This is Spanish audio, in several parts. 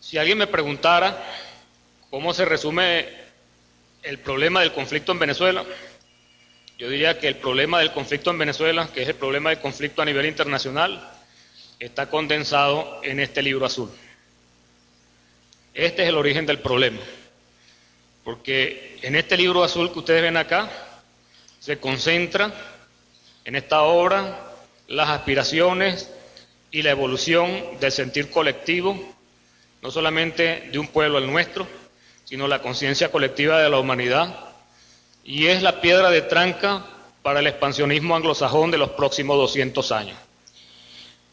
Si alguien me preguntara cómo se resume el problema del conflicto en Venezuela, yo diría que el problema del conflicto en Venezuela, que es el problema del conflicto a nivel internacional, está condensado en este libro azul. Este es el origen del problema, porque en este libro azul que ustedes ven acá, se concentra en esta obra las aspiraciones y la evolución del sentir colectivo, no solamente de un pueblo, el nuestro, sino la conciencia colectiva de la humanidad, y es la piedra de tranca para el expansionismo anglosajón de los próximos 200 años.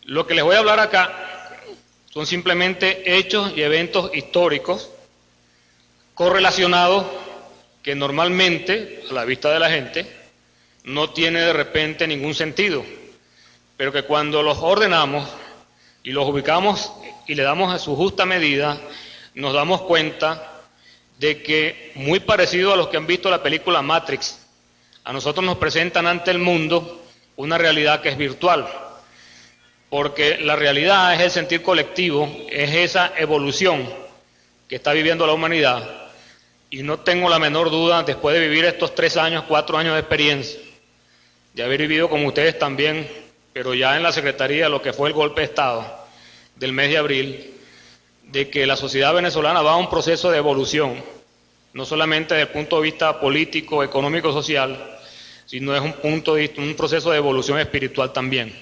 Lo que les voy a hablar acá son simplemente hechos y eventos históricos correlacionados que normalmente, a la vista de la gente, no tiene de repente ningún sentido, pero que cuando los ordenamos y los ubicamos y le damos a su justa medida, nos damos cuenta de que, muy parecido a los que han visto la película Matrix, a nosotros nos presentan ante el mundo una realidad que es virtual, porque la realidad es el sentir colectivo, es esa evolución que está viviendo la humanidad, y no tengo la menor duda, después de vivir estos 3 años, 4 años de experiencia, de haber vivido como ustedes también, pero ya en la Secretaría, lo que fue el golpe de Estado del mes de abril, de que la sociedad venezolana va a un proceso de evolución, no solamente desde el punto de vista político, económico, social, sino es un proceso de evolución espiritual también.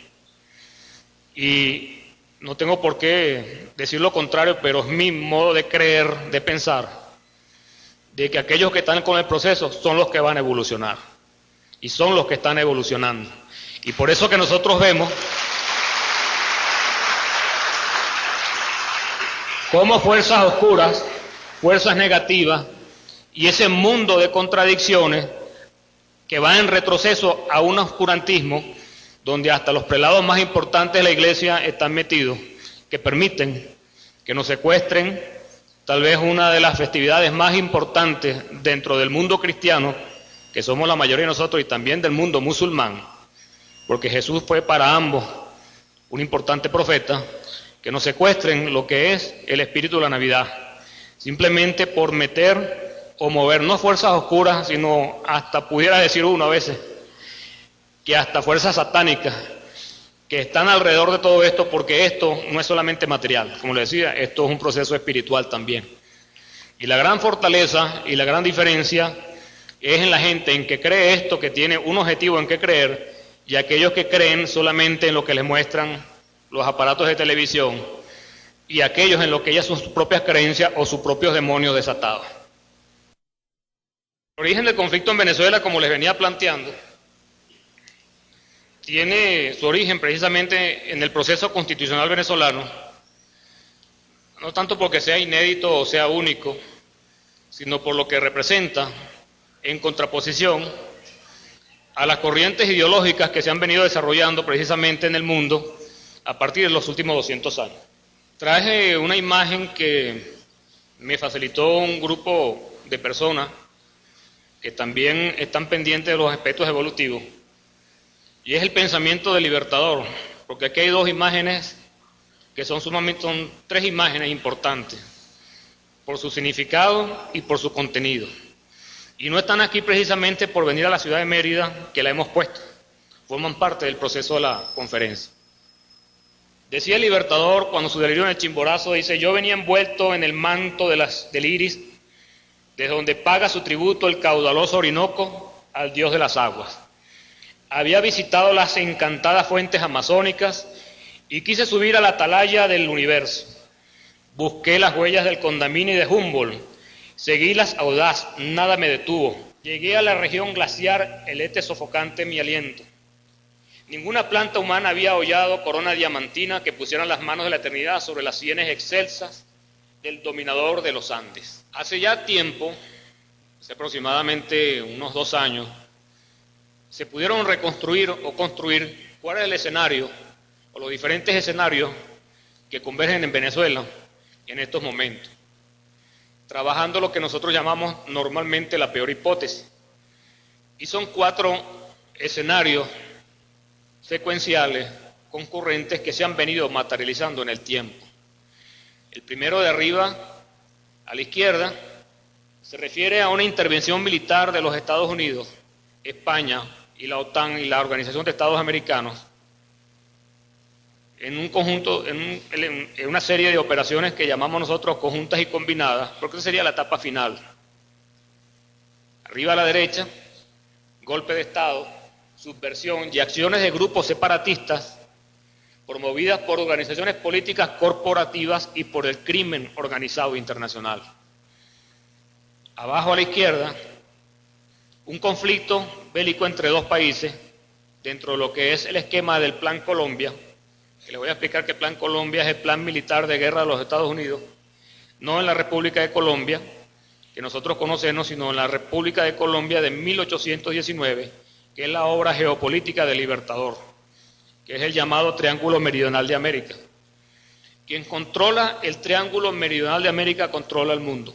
Y no tengo por qué decir lo contrario, pero es mi modo de creer, de pensar, de que aquellos que están con el proceso son los que van a evolucionar, y son los que están evolucionando. Y por eso que nosotros vemos cómo fuerzas oscuras, fuerzas negativas y ese mundo de contradicciones que va en retroceso a un oscurantismo donde hasta los prelados más importantes de la iglesia están metidos, que permiten que nos secuestren tal vez una de las festividades más importantes dentro del mundo cristiano, que somos la mayoría de nosotros, y también del mundo musulmán, porque Jesús fue para ambos un importante profeta, que nos secuestren lo que es el espíritu de la Navidad, simplemente por meter o mover, no fuerzas oscuras, sino hasta, pudiera decir uno a veces, que hasta fuerzas satánicas, que están alrededor de todo esto, porque esto no es solamente material, como les decía, esto es un proceso espiritual también. Y la gran fortaleza y la gran diferencia es en la gente en que cree esto, que tiene un objetivo en que creer, y aquellos que creen solamente en lo que les muestran los aparatos de televisión, y aquellos en lo que ellas son sus propias creencias o sus propios demonios desatados. El origen del conflicto en Venezuela, como les venía planteando, tiene su origen precisamente en el proceso constitucional venezolano, no tanto porque sea inédito o sea único, sino por lo que representa en contraposición a las corrientes ideológicas que se han venido desarrollando precisamente en el mundo a partir de los últimos 200 años. Traje una imagen que me facilitó un grupo de personas que también están pendientes de los aspectos evolutivos, y es el pensamiento del libertador, porque aquí hay 2 imágenes que son 3 imágenes importantes, por su significado y por su contenido. Y no están aquí precisamente por venir a la ciudad de Mérida, que la hemos puesto, forman parte del proceso de la conferencia. Decía el libertador cuando su delirio en el Chimborazo, dice: yo venía envuelto en el manto del iris, desde donde paga su tributo el caudaloso Orinoco al dios de las aguas. Había visitado las encantadas fuentes amazónicas y quise subir a la atalaya del universo. Busqué las huellas del Condamine y de Humboldt, seguílas audaz, nada me detuvo. Llegué a la región glaciar, el éter sofocante mi aliento. Ninguna planta humana había hollado corona diamantina que pusieran las manos de la eternidad sobre las sienes excelsas del dominador de los Andes. Hace ya tiempo, hace aproximadamente unos 2 años, se pudieron reconstruir o construir cuál es el escenario o los diferentes escenarios que convergen en Venezuela en estos momentos, trabajando lo que nosotros llamamos normalmente la peor hipótesis. Y son 4 escenarios secuenciales, concurrentes, que se han venido materializando en el tiempo. El primero de arriba a la izquierda se refiere a una intervención militar de los Estados Unidos, España y la OTAN y la Organización de Estados Americanos en un conjunto, en una serie de operaciones que llamamos nosotros conjuntas y combinadas, porque esa sería la etapa final. Arriba a la derecha, golpe de Estado, subversión y acciones de grupos separatistas promovidas por organizaciones políticas corporativas y por el crimen organizado internacional. Abajo a la izquierda, un conflicto bélico entre dos países dentro de lo que es el esquema del Plan Colombia, que les voy a explicar que el Plan Colombia es el plan militar de guerra de los Estados Unidos, no en la República de Colombia, que nosotros conocemos, sino en la República de Colombia de 1819, que es la obra geopolítica del Libertador, que es el llamado Triángulo Meridional de América. Quien controla el Triángulo Meridional de América controla el mundo.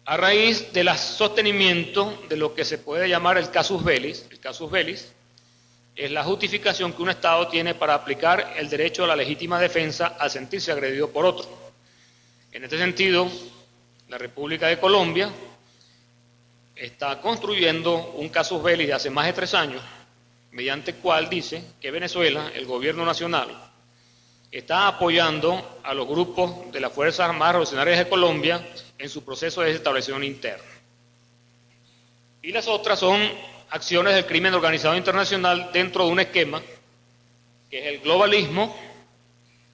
A raíz del sostenimiento de lo que se puede llamar el casus belli es la justificación que un Estado tiene para aplicar el derecho a la legítima defensa al sentirse agredido por otro. En este sentido, la República de Colombia está construyendo un casus belli de hace más de 3 años, mediante el cual dice que Venezuela, el gobierno nacional, está apoyando a los grupos de las Fuerzas Armadas Revolucionarias de Colombia en su proceso de desestabilización interna. Y las otras son acciones del crimen organizado internacional dentro de un esquema que es el globalismo,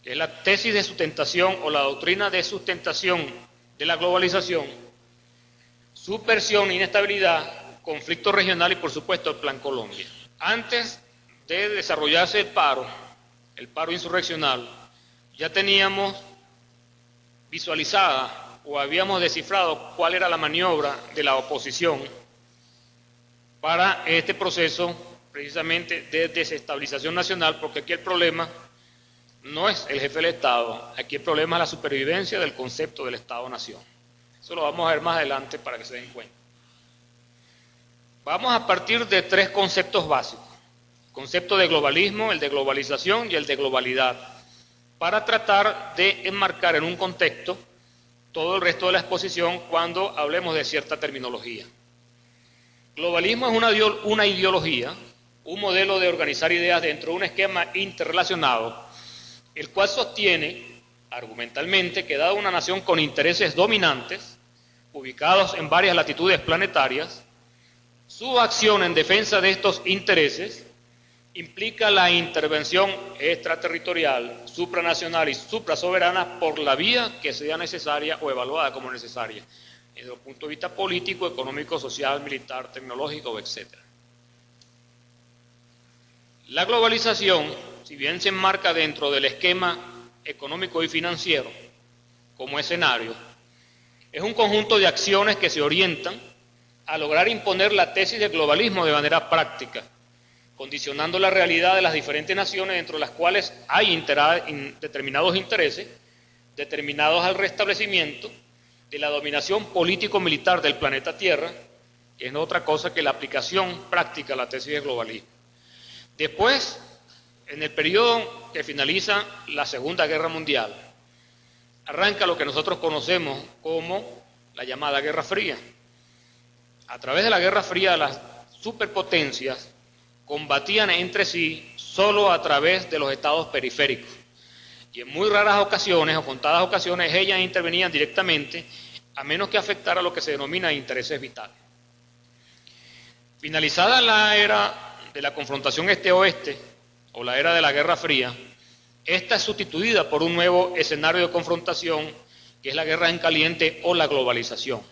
que es la tesis de sustentación o la doctrina de sustentación de la globalización, subversión, inestabilidad, conflicto regional y por supuesto el Plan Colombia. Antes de desarrollarse el paro insurreccional, ya teníamos visualizada o habíamos descifrado cuál era la maniobra de la oposición para este proceso precisamente de desestabilización nacional, porque aquí el problema no es el jefe del Estado, aquí el problema es la supervivencia del concepto del Estado-Nación. Eso lo vamos a ver más adelante para que se den cuenta. Vamos a partir de 3 conceptos básicos. El concepto de globalismo, el de globalización y el de globalidad, para tratar de enmarcar en un contexto todo el resto de la exposición cuando hablemos de cierta terminología. Globalismo es una ideología, un modelo de organizar ideas dentro de un esquema interrelacionado, el cual sostiene argumentalmente que dada una nación con intereses dominantes, ubicados en varias latitudes planetarias, su acción en defensa de estos intereses implica la intervención extraterritorial, supranacional y suprasoberana por la vía que sea necesaria o evaluada como necesaria, desde el punto de vista político, económico, social, militar, tecnológico, etc. La globalización, si bien se enmarca dentro del esquema económico y financiero como escenario, es un conjunto de acciones que se orientan a lograr imponer la tesis del globalismo de manera práctica, condicionando la realidad de las diferentes naciones dentro de las cuales hay determinados intereses, determinados al restablecimiento de la dominación político-militar del planeta Tierra, que es no otra cosa que la aplicación práctica de la tesis del globalismo. Después, en el periodo que finaliza la Segunda Guerra Mundial, arranca lo que nosotros conocemos como la llamada Guerra Fría. A través de la Guerra Fría, las superpotencias combatían entre sí solo a través de los estados periféricos. Y en muy raras ocasiones o contadas ocasiones ellas intervenían directamente, a menos que afectara lo que se denomina intereses vitales. Finalizada la era de la confrontación este-oeste, o la era de la Guerra Fría, esta es sustituida por un nuevo escenario de confrontación, que es la guerra en caliente o la globalización.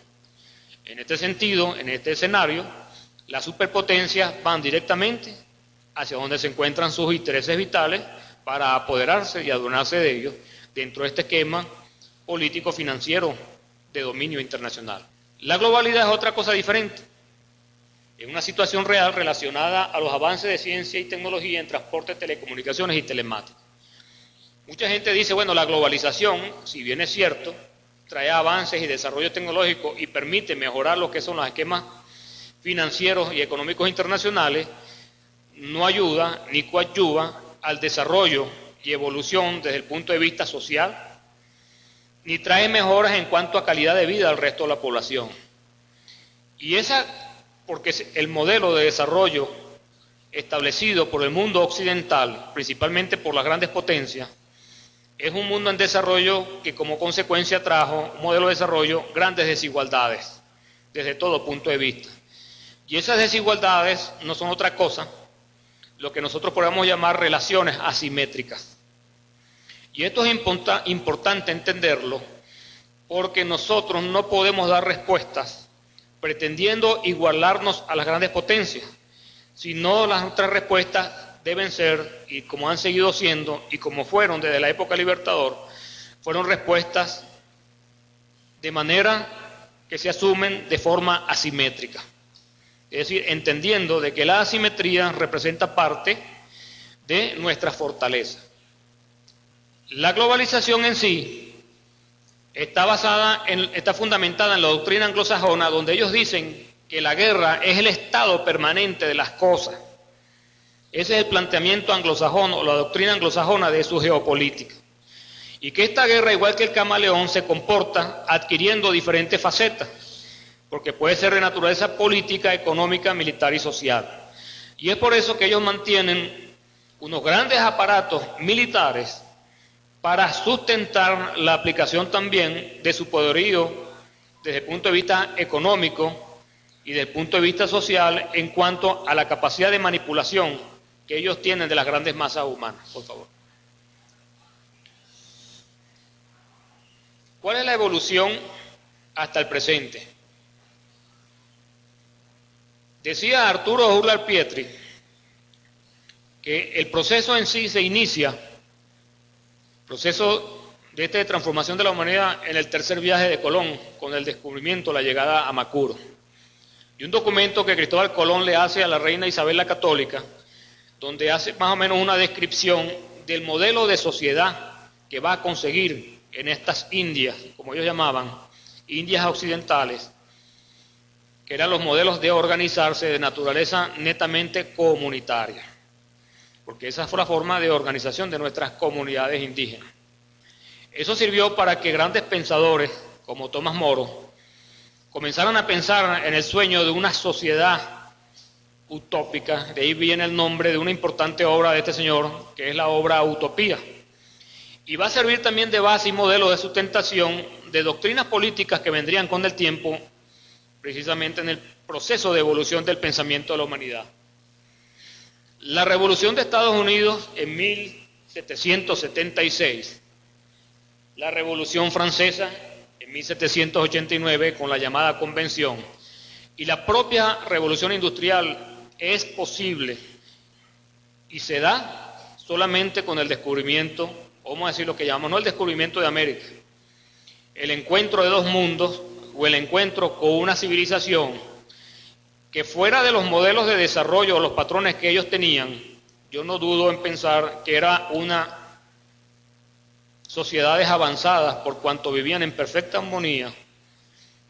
En este sentido, en este escenario, las superpotencias van directamente hacia donde se encuentran sus intereses vitales para apoderarse y adueñarse de ellos dentro de este esquema político-financiero de dominio internacional. La globalidad es otra cosa diferente. Es una situación real relacionada a los avances de ciencia y tecnología en transporte, telecomunicaciones y telemática. Mucha gente dice, bueno, la globalización, si bien es cierto, trae avances y desarrollo tecnológico y permite mejorar lo que son los esquemas financieros y económicos internacionales, no ayuda ni coadyuva al desarrollo y evolución desde el punto de vista social, ni trae mejoras en cuanto a calidad de vida al resto de la población. Y porque el modelo de desarrollo establecido por el mundo occidental, principalmente por las grandes potencias, es un mundo en desarrollo que como consecuencia trajo un modelo de desarrollo grandes desigualdades desde todo punto de vista. Y esas desigualdades no son otra cosa, lo que nosotros podemos llamar relaciones asimétricas. Y esto es importante entenderlo porque nosotros no podemos dar respuestas pretendiendo igualarnos a las grandes potencias, sino las otras respuestas deben ser, y como han seguido siendo, y como fueron desde la época Libertador, fueron respuestas de manera que se asumen de forma asimétrica. Es decir, entendiendo de que la asimetría representa parte de nuestra fortaleza. La globalización en sí está fundamentada en la doctrina anglosajona, donde ellos dicen que la guerra es el estado permanente de las cosas. Ese es el planteamiento anglosajón o la doctrina anglosajona de su geopolítica. Y que esta guerra, igual que el camaleón, se comporta adquiriendo diferentes facetas, porque puede ser de naturaleza política, económica, militar y social. Y es por eso que ellos mantienen unos grandes aparatos militares para sustentar la aplicación también de su poderío desde el punto de vista económico y desde el punto de vista social en cuanto a la capacidad de manipulación que ellos tienen de las grandes masas humanas. Por favor. ¿Cuál es la evolución hasta el presente? Decía Arturo Uslar Pietri que el proceso en sí se inicia, proceso de transformación de la humanidad en el tercer viaje de Colón, con el descubrimiento, la llegada a Macuro. Y un documento que Cristóbal Colón le hace a la reina Isabel la Católica, donde hace más o menos una descripción del modelo de sociedad que va a conseguir en estas Indias, como ellos llamaban, Indias occidentales, que eran los modelos de organizarse de naturaleza netamente comunitaria, porque esa fue la forma de organización de nuestras comunidades indígenas. Eso sirvió para que grandes pensadores como Tomás Moro comenzaran a pensar en el sueño de una sociedad utópica. De ahí viene el nombre de una importante obra de este señor, que es la obra Utopía. Y va a servir también de base y modelo de sustentación de doctrinas políticas que vendrían con el tiempo, precisamente en el proceso de evolución del pensamiento de la humanidad. La Revolución de Estados Unidos en 1776, la Revolución Francesa en 1789 con la llamada Convención, y la propia Revolución Industrial es posible y se da solamente con el descubrimiento, vamos a decir lo que llamamos, no el descubrimiento de América, el encuentro de dos mundos o el encuentro con una civilización que fuera de los modelos de desarrollo o los patrones que ellos tenían, yo no dudo en pensar que era una sociedades avanzadas por cuanto vivían en perfecta armonía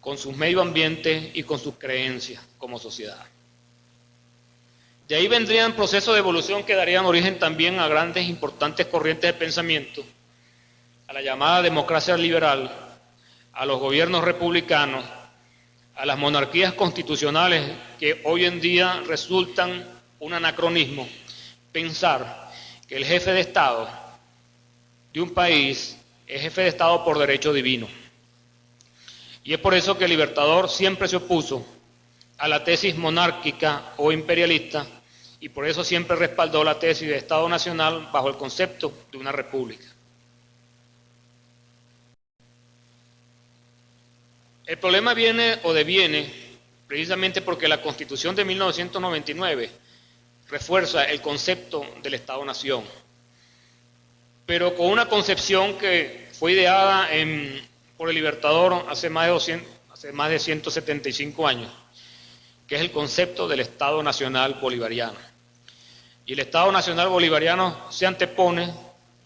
con sus medio ambiente y con sus creencias como sociedad. De ahí vendrían procesos de evolución que darían origen también a grandes importantes corrientes de pensamiento, a la llamada democracia liberal, a los gobiernos republicanos, a las monarquías constitucionales que hoy en día resultan un anacronismo. Pensar que el jefe de Estado de un país es jefe de Estado por derecho divino. Y es por eso que el Libertador siempre se opuso a la tesis monárquica o imperialista y por eso siempre respaldó la tesis de Estado Nacional bajo el concepto de una república. El problema viene o deviene precisamente porque la Constitución de 1999 refuerza el concepto del Estado-Nación, pero con una concepción que fue ideada por el Libertador hace más de 175 años, que es el concepto del Estado Nacional Bolivariano. Y el Estado Nacional Bolivariano se antepone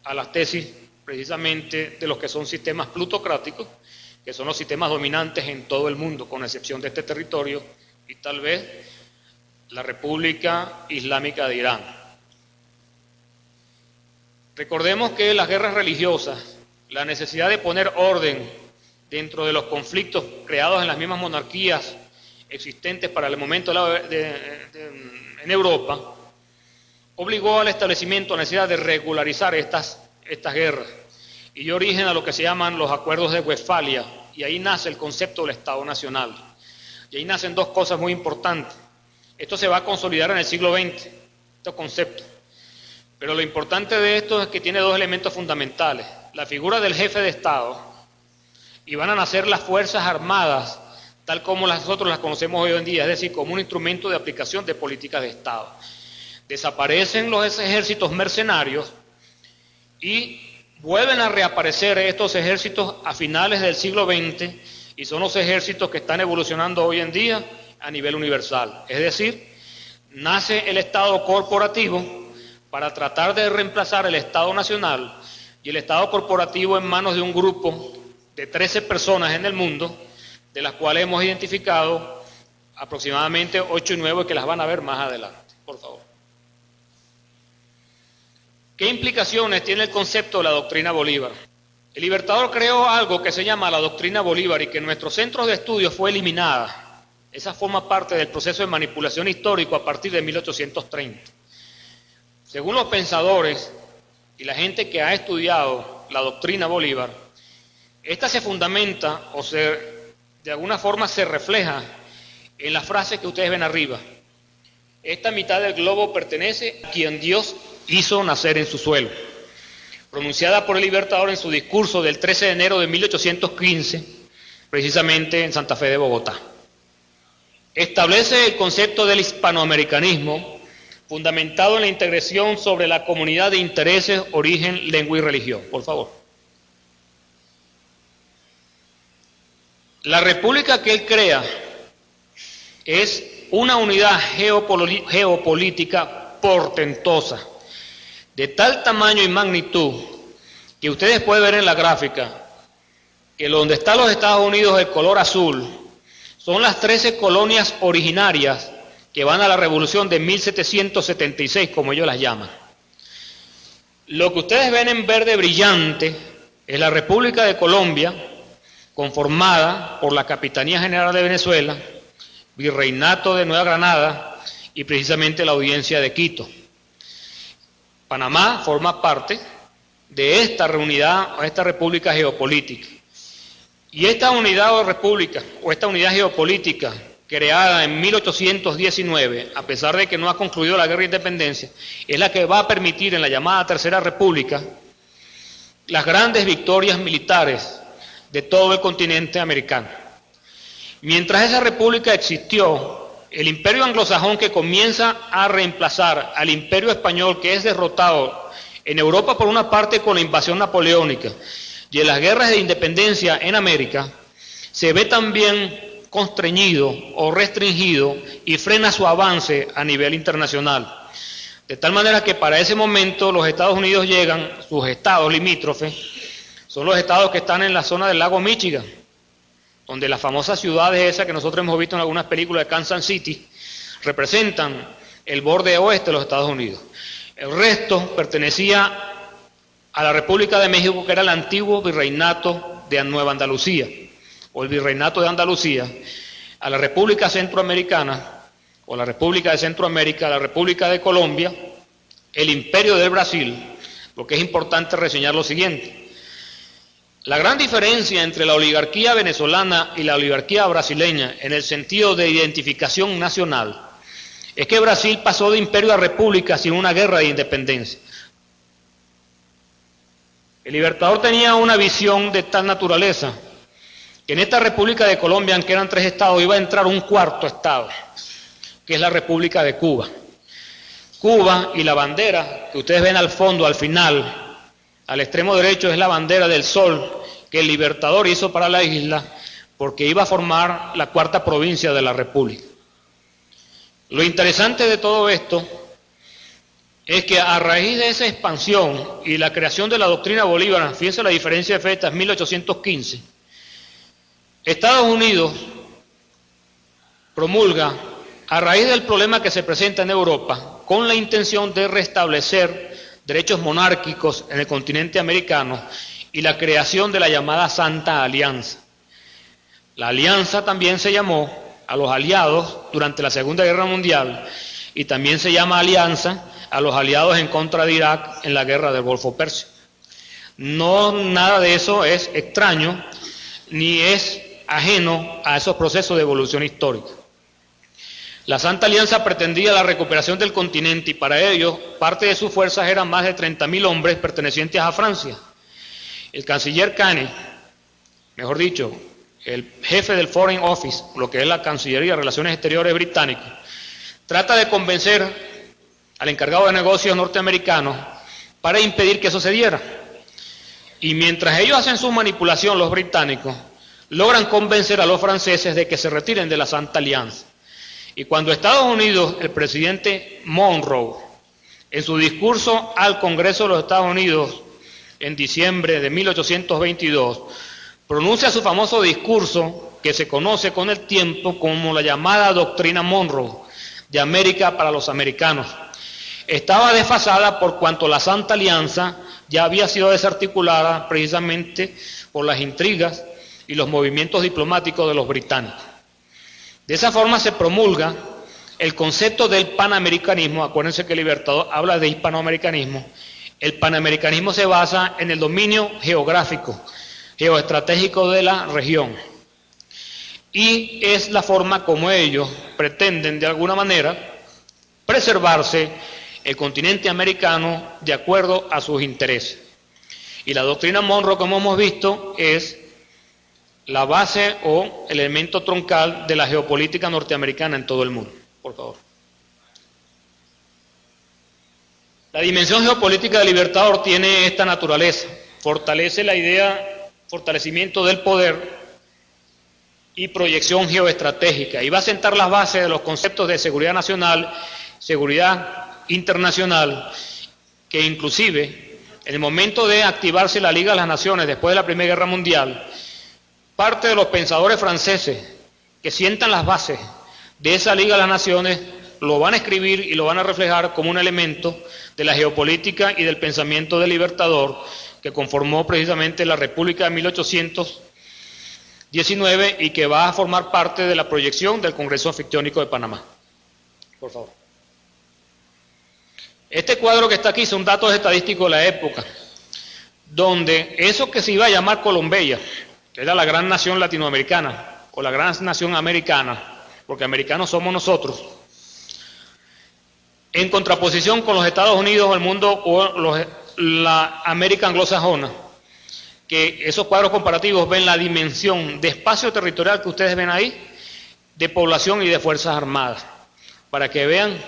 a las tesis precisamente de los que son sistemas plutocráticos, que son los sistemas dominantes en todo el mundo, con excepción de este territorio y tal vez la República Islámica de Irán. Recordemos que las guerras religiosas la necesidad de poner orden dentro de los conflictos creados en las mismas monarquías existentes para el momento en Europa, obligó al establecimiento a la necesidad de regularizar estas guerras y dio origen a lo que se llaman los acuerdos de Westfalia, y ahí nace el concepto del Estado Nacional. Y ahí nacen dos cosas muy importantes. Esto se va a consolidar en el siglo XX, estos conceptos. Pero lo importante de esto es que tiene dos elementos fundamentales: la figura del jefe de Estado, y van a nacer las Fuerzas Armadas, tal como nosotros las conocemos hoy en día, es decir, como un instrumento de aplicación de políticas de Estado. Desaparecen los ejércitos mercenarios y vuelven a reaparecer estos ejércitos a finales del siglo XX, y son los ejércitos que están evolucionando hoy en día a nivel universal. Es decir, nace el Estado corporativo para tratar de reemplazar el Estado nacional, y el Estado corporativo en manos de un grupo de 13 personas en el mundo, de las cuales hemos identificado aproximadamente 8 y 9 que las van a ver más adelante. Por favor. ¿Qué implicaciones tiene el concepto de la doctrina Bolívar? El Libertador creó algo que se llama la doctrina Bolívar y que en nuestros centros de estudio fue eliminada. Esa forma parte del proceso de manipulación histórico a partir de 1830. Según los pensadores y la gente que ha estudiado la doctrina Bolívar, esta se fundamenta de alguna forma se refleja en la frase que ustedes ven arriba. Esta mitad del globo pertenece a quien Dios hizo nacer en su suelo, pronunciada por el Libertador en su discurso del 13 de enero de 1815, precisamente en Santa Fe de Bogotá. Establece el concepto del hispanoamericanismo, fundamentado en la integración sobre la comunidad de intereses, origen, lengua y religión. Por favor. La república que él crea es una unidad geopolítica portentosa, de tal tamaño y magnitud que ustedes pueden ver en la gráfica que donde están los Estados Unidos, el color azul, son las 13 colonias originarias que van a la revolución de 1776, como ellos las llaman. Lo que ustedes ven en verde brillante es la República de Colombia, conformada por la Capitanía General de Venezuela, Virreinato de Nueva Granada y precisamente la Audiencia de Quito. Panamá forma parte de esta reunidad, esta república geopolítica. Y esta unidad o república, o esta unidad geopolítica, creada en 1819, a pesar de que no ha concluido la guerra de independencia, es la que va a permitir en la llamada Tercera República las grandes victorias militares de todo el continente americano. Mientras esa república existió, el imperio anglosajón, que comienza a reemplazar al imperio español, que es derrotado en Europa por una parte con la invasión napoleónica y en las guerras de independencia en América, se ve también constreñido o restringido y frena su avance a nivel internacional. De tal manera que para ese momento los Estados Unidos llegan, sus estados limítrofes, son los estados que están en la zona del lago Michigan, donde las famosas ciudades esas que nosotros hemos visto en algunas películas de Kansas City, representan el borde oeste de los Estados Unidos. El resto pertenecía a la República de México, que era el antiguo virreinato de Nueva Andalucía, o el virreinato de Andalucía, a la República Centroamericana, o la República de Centroamérica, a la República de Colombia, el Imperio del Brasil. Lo que es importante reseñar lo siguiente: la gran diferencia entre la oligarquía venezolana y la oligarquía brasileña en el sentido de identificación nacional es que Brasil pasó de imperio a república sin una guerra de independencia. El Libertador tenía una visión de tal naturaleza que en esta República de Colombia, aunque eran 3 estados, iba a entrar un 4.º estado, que es la República de Cuba. Cuba, y la bandera que ustedes ven al fondo, al final, al extremo derecho, es la bandera del sol que el Libertador hizo para la isla, porque iba a formar la 4ª provincia de la República. Lo interesante de todo esto es que a raíz de esa expansión y la creación de la doctrina Bolívar, fíjense la diferencia de fecha, es 1815, Estados Unidos promulga, a raíz del problema que se presenta en Europa, con la intención de restablecer derechos monárquicos en el continente americano y la creación de la llamada Santa Alianza. La alianza también se llamó a los aliados durante la Segunda Guerra Mundial y también se llama alianza a los aliados en contra de Irak en la guerra del Golfo Persio. No, nada de eso es extraño ni es ajeno a esos procesos de evolución histórica. La Santa Alianza pretendía la recuperación del continente y para ello parte de sus fuerzas eran más de 30.000 hombres pertenecientes a Francia. El canciller Kane, mejor dicho, el jefe del Foreign Office, lo que es la Cancillería de Relaciones Exteriores británico, trata de convencer al encargado de negocios norteamericano para impedir que eso se diera. Y mientras ellos hacen su manipulación, los británicos logran convencer a los franceses de que se retiren de la Santa Alianza. Y cuando Estados Unidos, el presidente Monroe, en su discurso al Congreso de los Estados Unidos en diciembre de 1822, pronuncia su famoso discurso que se conoce con el tiempo como la llamada Doctrina Monroe, de América para los americanos. Estaba desfasada por cuanto la Santa Alianza ya había sido desarticulada precisamente por las intrigas y los movimientos diplomáticos de los británicos. De esa forma se promulga el concepto del panamericanismo. Acuérdense que el Libertador habla de hispanoamericanismo. El panamericanismo se basa en el dominio geográfico, geoestratégico de la región. Y es la forma como ellos pretenden de alguna manera preservarse el continente americano de acuerdo a sus intereses. Y la doctrina Monroe, como hemos visto, es la base o elemento troncal de la geopolítica norteamericana en todo el mundo. Por favor. La dimensión geopolítica del Libertador tiene esta naturaleza. Fortalece la idea, fortalecimiento del poder y proyección geoestratégica. Y va a sentar las bases de los conceptos de seguridad nacional, seguridad internacional, que inclusive en el momento de activarse la Liga de las Naciones después de la Primera Guerra Mundial, parte de los pensadores franceses que sientan las bases de esa Liga de las Naciones lo van a escribir y lo van a reflejar como un elemento de la geopolítica y del pensamiento del Libertador que conformó precisamente la República de 1819 y que va a formar parte de la proyección del Congreso Anfictiónico de Panamá. Por favor. Este cuadro que está aquí son datos estadísticos de la época, donde eso que se iba a llamar Colombia, que era la gran nación latinoamericana, o la gran nación americana, porque americanos somos nosotros, en contraposición con los Estados Unidos, el mundo o la América anglosajona, que esos cuadros comparativos ven la dimensión de espacio territorial que ustedes ven ahí, de población y de fuerzas armadas, para que vean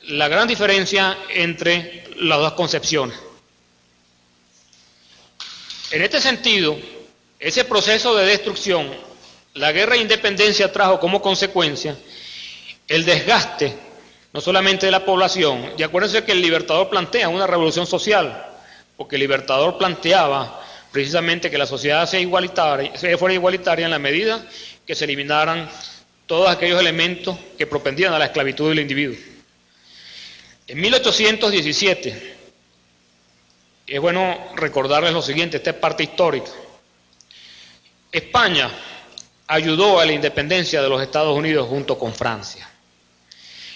la gran diferencia entre las dos concepciones. En este sentido, ese proceso de destrucción, la guerra de independencia trajo como consecuencia el desgaste, no solamente de la población, y acuérdense que el Libertador plantea una revolución social, porque el Libertador planteaba precisamente que la sociedad fuera igualitaria en la medida que se eliminaran todos aquellos elementos que propendían a la esclavitud del individuo. En 1817, es bueno recordarles lo siguiente, esta es parte histórica. España ayudó a la independencia de los Estados Unidos junto con Francia.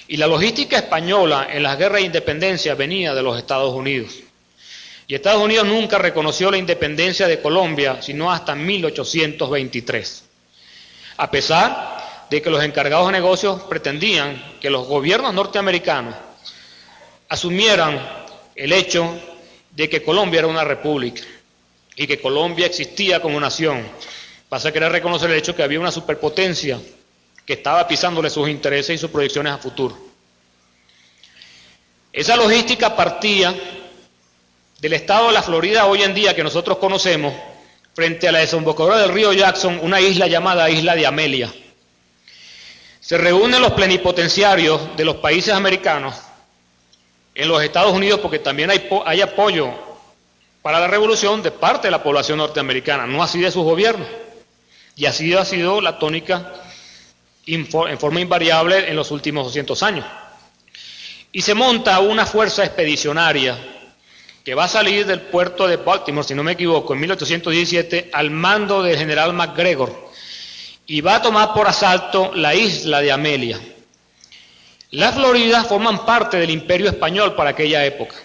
Y la logística española en las guerras de independencia venía de los Estados Unidos. Y Estados Unidos nunca reconoció la independencia de Colombia, sino hasta 1823. A pesar de que los encargados de negocios pretendían que los gobiernos norteamericanos asumieran el hecho de que Colombia era una república y que Colombia existía como nación. Pasa a querer reconocer el hecho que había una superpotencia que estaba pisándole sus intereses y sus proyecciones a futuro. Esa logística partía del estado de la Florida hoy en día que nosotros conocemos, frente a la desembocadura del río Jackson, una isla llamada Isla de Amelia. Se reúnen los plenipotenciarios de los países americanos en los Estados Unidos porque también hay apoyo para la revolución de parte de la población norteamericana, no así de sus gobiernos. Y así ha sido la tónica en forma invariable en los últimos 200 años. Y se monta una fuerza expedicionaria que va a salir del puerto de Baltimore, si no me equivoco, en 1817, al mando del general MacGregor, y va a tomar por asalto la isla de Amelia. Las Floridas forman parte del Imperio Español para aquella época.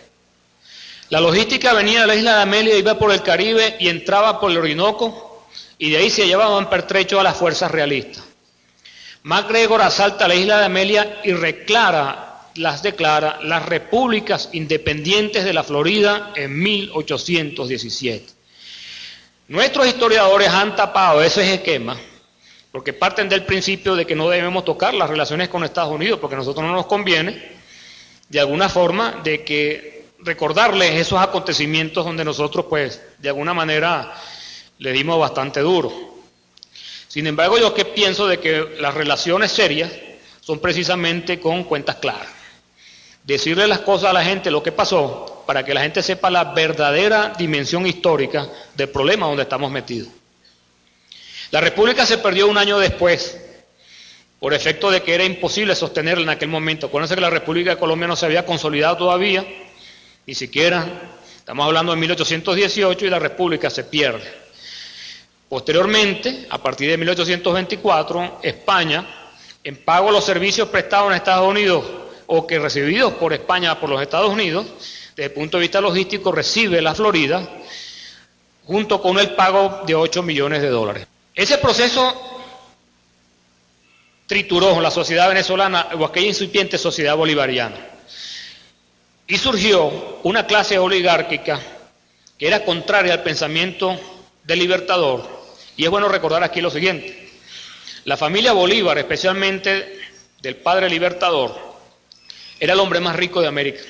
La logística venía de la isla de Amelia, iba por el Caribe y entraba por el Orinoco, y de ahí se llevaban pertrecho a las fuerzas realistas. MacGregor asalta la isla de Amelia y declara las repúblicas independientes de la Florida en 1817. Nuestros historiadores han tapado ese esquema porque parten del principio de que no debemos tocar las relaciones con Estados Unidos porque a nosotros no nos conviene, de alguna forma, de que recordarles esos acontecimientos donde nosotros, pues, de alguna manera le dimos bastante duro. Sin embargo, yo que pienso de que las relaciones serias son precisamente con cuentas claras. Decirle las cosas a la gente, lo que pasó, para que la gente sepa la verdadera dimensión histórica del problema donde estamos metidos. La República se perdió un año después, por efecto de que era imposible sostenerla en aquel momento. Acuérdense que la República de Colombia no se había consolidado todavía, ni siquiera, estamos hablando de 1818 y la República se pierde. Posteriormente, a partir de 1824, España, en pago a los servicios prestados en Estados Unidos o que recibidos por España por los Estados Unidos, desde el punto de vista logístico, recibe la Florida junto con el pago de 8 millones de dólares. Ese proceso trituró la sociedad venezolana o aquella incipiente sociedad bolivariana y surgió una clase oligárquica que era contraria al pensamiento del Libertador. Y es bueno recordar aquí lo siguiente: la familia Bolívar, especialmente del padre Libertador, era el hombre más rico de América.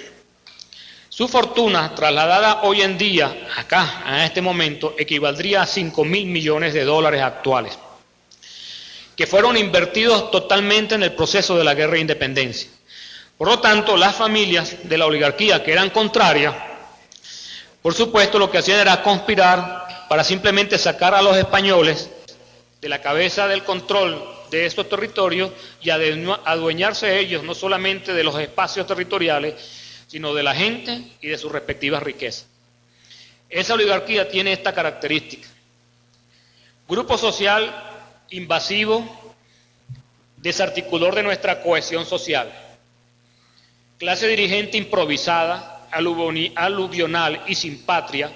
Su fortuna, trasladada hoy en día, acá, a este momento, equivaldría a 5.000 millones de dólares actuales, que fueron invertidos totalmente en el proceso de la guerra de independencia. Por lo tanto, las familias de la oligarquía que eran contrarias, por supuesto, lo que hacían era conspirar para simplemente sacar a los españoles de la cabeza del control de estos territorios y adueñarse ellos no solamente de los espacios territoriales, sino de la gente y de sus respectivas riquezas. Esa oligarquía tiene esta característica: grupo social invasivo, desarticulador de nuestra cohesión social, clase dirigente improvisada, aluvional y sin patria,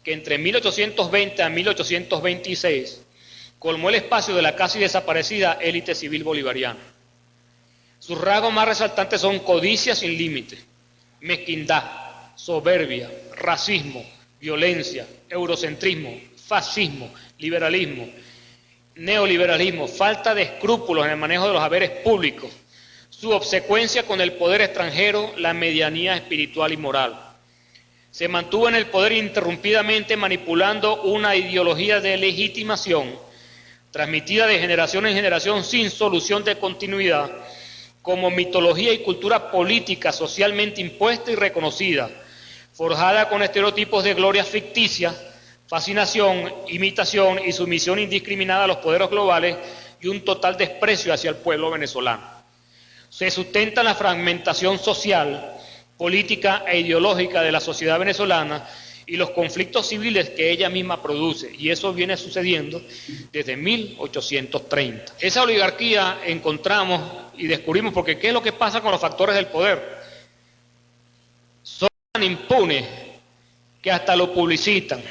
que entre 1820 a 1826 colmó el espacio de la casi desaparecida élite civil bolivariana. Sus rasgos más resaltantes son codicia sin límite, mezquindad, soberbia, racismo, violencia, eurocentrismo, fascismo, liberalismo, neoliberalismo, falta de escrúpulos en el manejo de los haberes públicos, su obsecuencia con el poder extranjero, la medianía espiritual y moral. Se mantuvo en el poder ininterrumpidamente manipulando una ideología de legitimación transmitida de generación en generación sin solución de continuidad, como mitología y cultura política socialmente impuesta y reconocida, forjada con estereotipos de gloria ficticia, fascinación, imitación y sumisión indiscriminada a los poderes globales y un total desprecio hacia el pueblo venezolano. Se sustenta en la fragmentación social, política e ideológica de la sociedad venezolana y los conflictos civiles que ella misma produce, y eso viene sucediendo desde 1830. Esa oligarquía encontramos y descubrimos, porque ¿qué es lo que pasa con los factores del poder? Son tan impunes que hasta lo publicitan.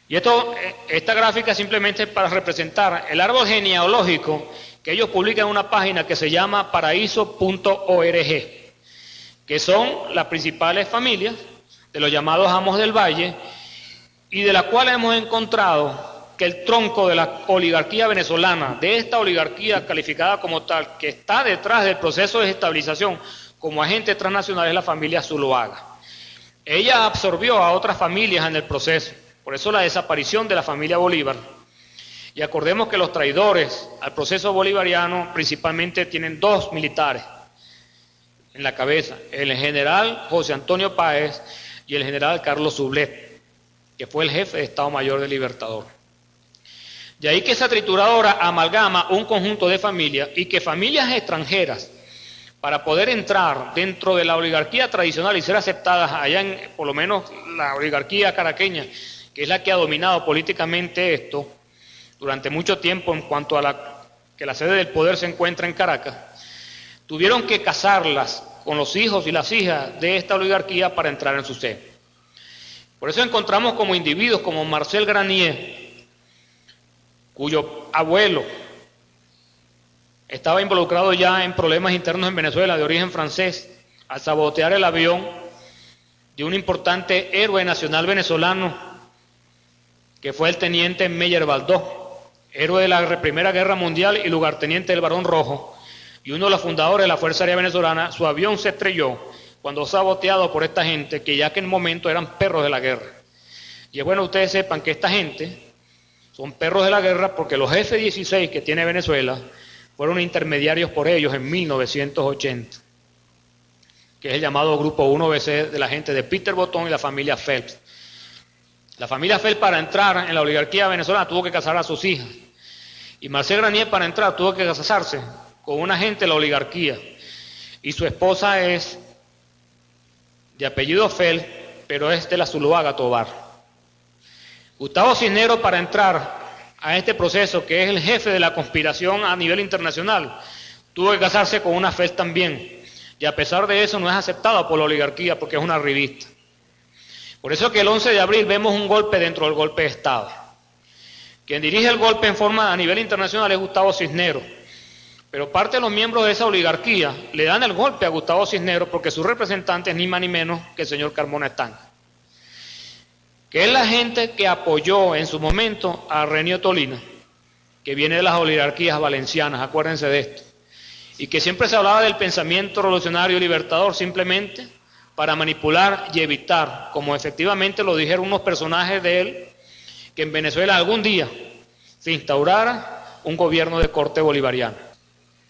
Y esta gráfica es simplemente para representar el árbol genealógico que ellos publican en una página que se llama paraíso.org, que son las principales familias de los llamados amos del valle, y de la cual hemos encontrado que el tronco de la oligarquía venezolana, de esta oligarquía calificada como tal, que está detrás del proceso de estabilización como agente transnacional, es la familia Zuloaga. Ella absorbió a otras familias en el proceso, por eso la desaparición de la familia Bolívar. Y acordemos que los traidores al proceso bolivariano principalmente tienen dos militares en la cabeza: el general José Antonio Páez y el general Carlos Sublet, que fue el jefe de Estado Mayor del Libertador. De ahí que esa trituradora amalgama un conjunto de familias y que familias extranjeras para poder entrar dentro de la oligarquía tradicional y ser aceptadas allá en, por lo menos, la oligarquía caraqueña, que es la que ha dominado políticamente esto durante mucho tiempo en cuanto a que la sede del poder se encuentra en Caracas, tuvieron que casarlas con los hijos y las hijas de esta oligarquía para entrar en su sede. Por eso encontramos como individuos como Marcel Granier, cuyo abuelo estaba involucrado ya en problemas internos en Venezuela de origen francés, al sabotear el avión de un importante héroe nacional venezolano, que fue el teniente Meyer Baldó, héroe de la Primera Guerra Mundial y lugarteniente del Barón Rojo, y uno de los fundadores de la Fuerza Aérea Venezolana. Su avión se estrelló cuando saboteado por esta gente, que ya que en el momento eran perros de la guerra. Y es bueno que ustedes sepan que esta gente son perros de la guerra porque los F-16 que tiene Venezuela fueron intermediarios por ellos en 1980, que es el llamado Grupo 1BC de la gente de Peter Botón y la familia Phelps. La familia Phelps, para entrar en la oligarquía venezolana, tuvo que casar a sus hijas. Y Marcel Granier, para entrar, tuvo que casarse con una gente de la oligarquía. Y su esposa es de apellido Phelps, pero es de la Zuluaga Tobar. Gustavo Cisneros, para entrar a este proceso, que es el jefe de la conspiración a nivel internacional, tuvo que casarse con una Phelps también, y a pesar de eso no es aceptada por la oligarquía porque es una revista. Por eso que el 11 de abril vemos un golpe dentro del golpe de Estado. Quien dirige el golpe en forma a nivel internacional es Gustavo Cisneros, pero parte de los miembros de esa oligarquía le dan el golpe a Gustavo Cisneros porque su representante es ni más ni menos que el señor Carmona Estanque, que es la gente que apoyó en su momento a Renio Tolina, que viene de las oligarquías valencianas, acuérdense de esto, y que siempre se hablaba del pensamiento revolucionario y libertador simplemente para manipular y evitar, como efectivamente lo dijeron unos personajes de él, que en Venezuela algún día se instaurara un gobierno de corte bolivariano.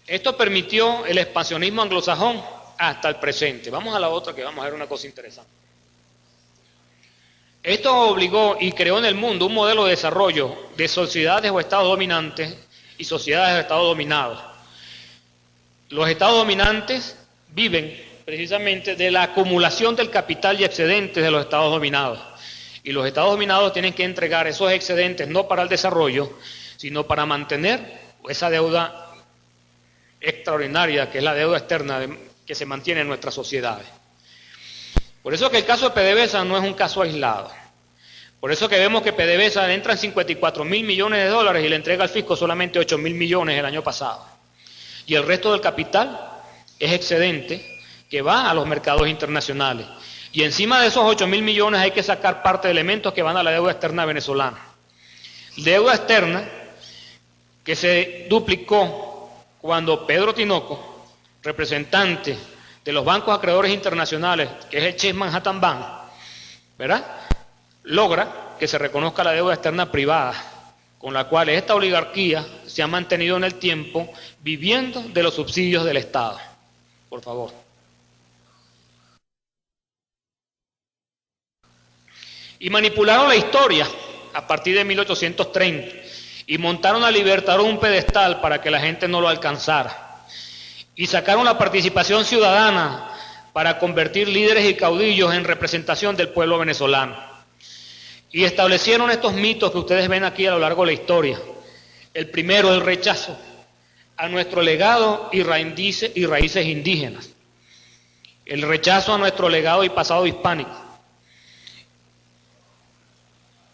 Esto permitió el expansionismo anglosajón hasta el presente. Vamos a la otra, que vamos a ver una cosa interesante. Esto obligó y creó en el mundo un modelo de desarrollo de sociedades o estados dominantes y sociedades o estados dominados. Los estados dominantes viven precisamente de la acumulación del capital y excedentes de los estados dominados. Y los estados dominados tienen que entregar esos excedentes no para el desarrollo, sino para mantener esa deuda extraordinaria, que es la deuda externa que se mantiene en nuestras sociedades. Por eso que el caso de PDVSA no es un caso aislado. Por eso que vemos que PDVSA entra en 54.000 millones de dólares y le entrega al fisco solamente 8.000 millones el año pasado. Y el resto del capital es excedente que va a los mercados internacionales. Y encima de esos 8.000 millones hay que sacar parte de elementos que van a la deuda externa venezolana. Deuda externa que se duplicó cuando Pedro Tinoco, representante de los bancos acreedores internacionales, que es el Chase Manhattan Bank, ¿verdad?, logra que se reconozca la deuda externa privada, con la cual esta oligarquía se ha mantenido en el tiempo viviendo de los subsidios del Estado. Por favor. Y manipularon la historia a partir de 1830 y montaron al Libertador un pedestal para que la gente no lo alcanzara. Y sacaron la participación ciudadana para convertir líderes y caudillos en representación del pueblo venezolano. Y establecieron estos mitos que ustedes ven aquí a lo largo de la historia. El primero, el rechazo a nuestro legado y raíces indígenas. El rechazo a nuestro legado y pasado hispánico.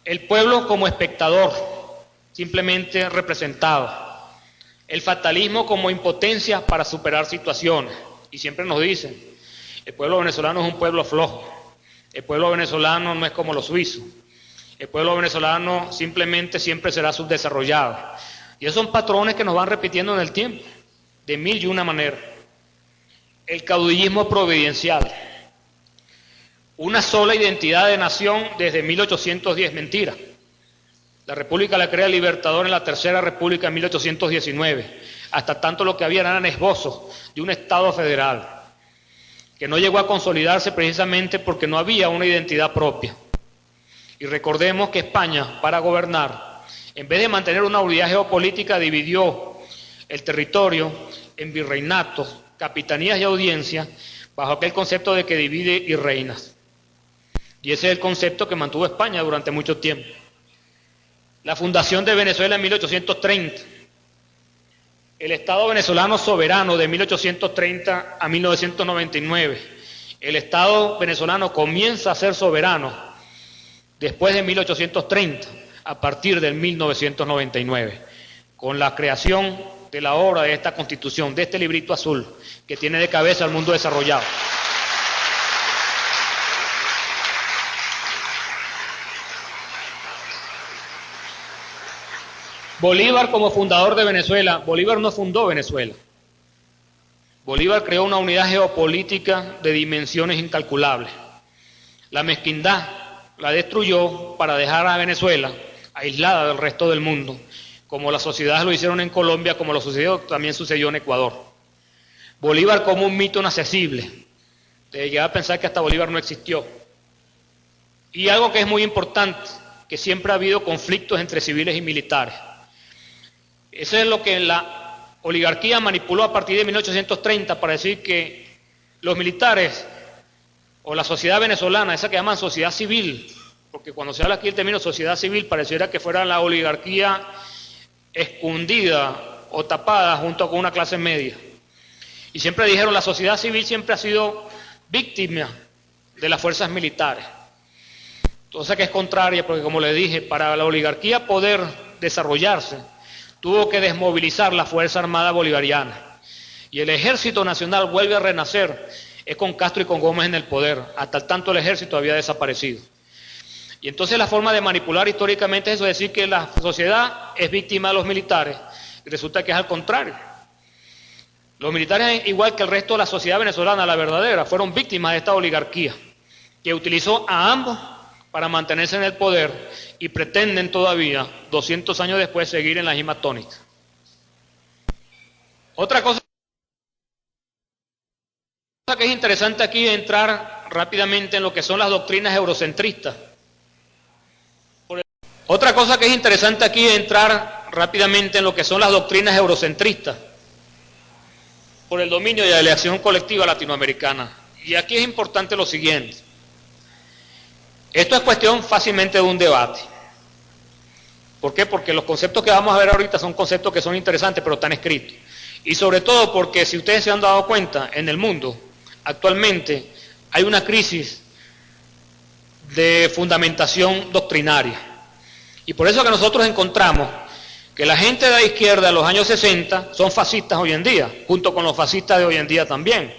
El pueblo como espectador, simplemente representado. El fatalismo como impotencia para superar situaciones. Y siempre nos dicen, el pueblo venezolano es un pueblo flojo. El pueblo venezolano no es como los suizos. El pueblo venezolano simplemente siempre será subdesarrollado. Y esos son patrones que nos van repitiendo en el tiempo, de mil y una maneras. El caudillismo providencial. Una sola identidad de nación desde 1810, mentira. La República la crea el Libertador en la Tercera República en 1819. Hasta tanto lo que había eran esbozos de un Estado federal, que no llegó a consolidarse precisamente porque no había una identidad propia. Y recordemos que España, para gobernar, en vez de mantener una unidad geopolítica, dividió el territorio en virreinatos capitanías y audiencias bajo aquel concepto de que divide y reinas. Y ese es el concepto que mantuvo España durante mucho tiempo. La fundación de Venezuela en 1830, el Estado venezolano soberano de 1830 a 1999. El Estado venezolano comienza a ser soberano después de 1830, a partir del 1999, con la creación de la obra de esta Constitución, de este librito azul, que tiene de cabeza al mundo desarrollado. Bolívar como fundador de Venezuela, Bolívar no fundó Venezuela. Bolívar creó una unidad geopolítica de dimensiones incalculables. La mezquindad la destruyó para dejar a Venezuela aislada del resto del mundo, como las sociedades lo hicieron en Colombia, como también sucedió en Ecuador. Bolívar como un mito inaccesible. Te llegaba a pensar que hasta Bolívar no existió. Y algo que es muy importante, que siempre ha habido conflictos entre civiles y militares. Eso es lo que la oligarquía manipuló a partir de 1830 para decir que los militares o la sociedad venezolana, esa que llaman sociedad civil, porque cuando se habla aquí el término sociedad civil pareciera que fuera la oligarquía escondida o tapada junto con una clase media. Y siempre dijeron la sociedad civil siempre ha sido víctima de las fuerzas militares. Cosa que es contraria, porque como le dije, para la oligarquía poder desarrollarse, tuvo que desmovilizar la Fuerza Armada Bolivariana. Y el Ejército Nacional vuelve a renacer, es con Castro y con Gómez en el poder, hasta el tanto el ejército había desaparecido. Y entonces la forma de manipular históricamente es eso, decir que la sociedad es víctima de los militares, y resulta que es al contrario. Los militares, igual que el resto de la sociedad venezolana, la verdadera, fueron víctimas de esta oligarquía, que utilizó a ambos para mantenerse en el poder y pretenden todavía, 200 años después, seguir en la misma tónica. Otra cosa que es interesante aquí es entrar rápidamente en lo que son las doctrinas eurocentristas. Otra cosa que es interesante aquí es entrar rápidamente en lo que son las doctrinas eurocentristas por el dominio y la elección colectiva latinoamericana. Y aquí es importante lo siguiente. Esto es cuestión fácilmente de un debate. ¿Por qué? Porque los conceptos que vamos a ver ahorita son conceptos que son interesantes, pero están escritos. Y sobre todo porque, si ustedes se han dado cuenta, en el mundo actualmente hay una crisis de fundamentación doctrinaria. Y por eso que nosotros encontramos que la gente de la izquierda de los años 60 son fascistas hoy en día, junto con los fascistas de hoy en día también.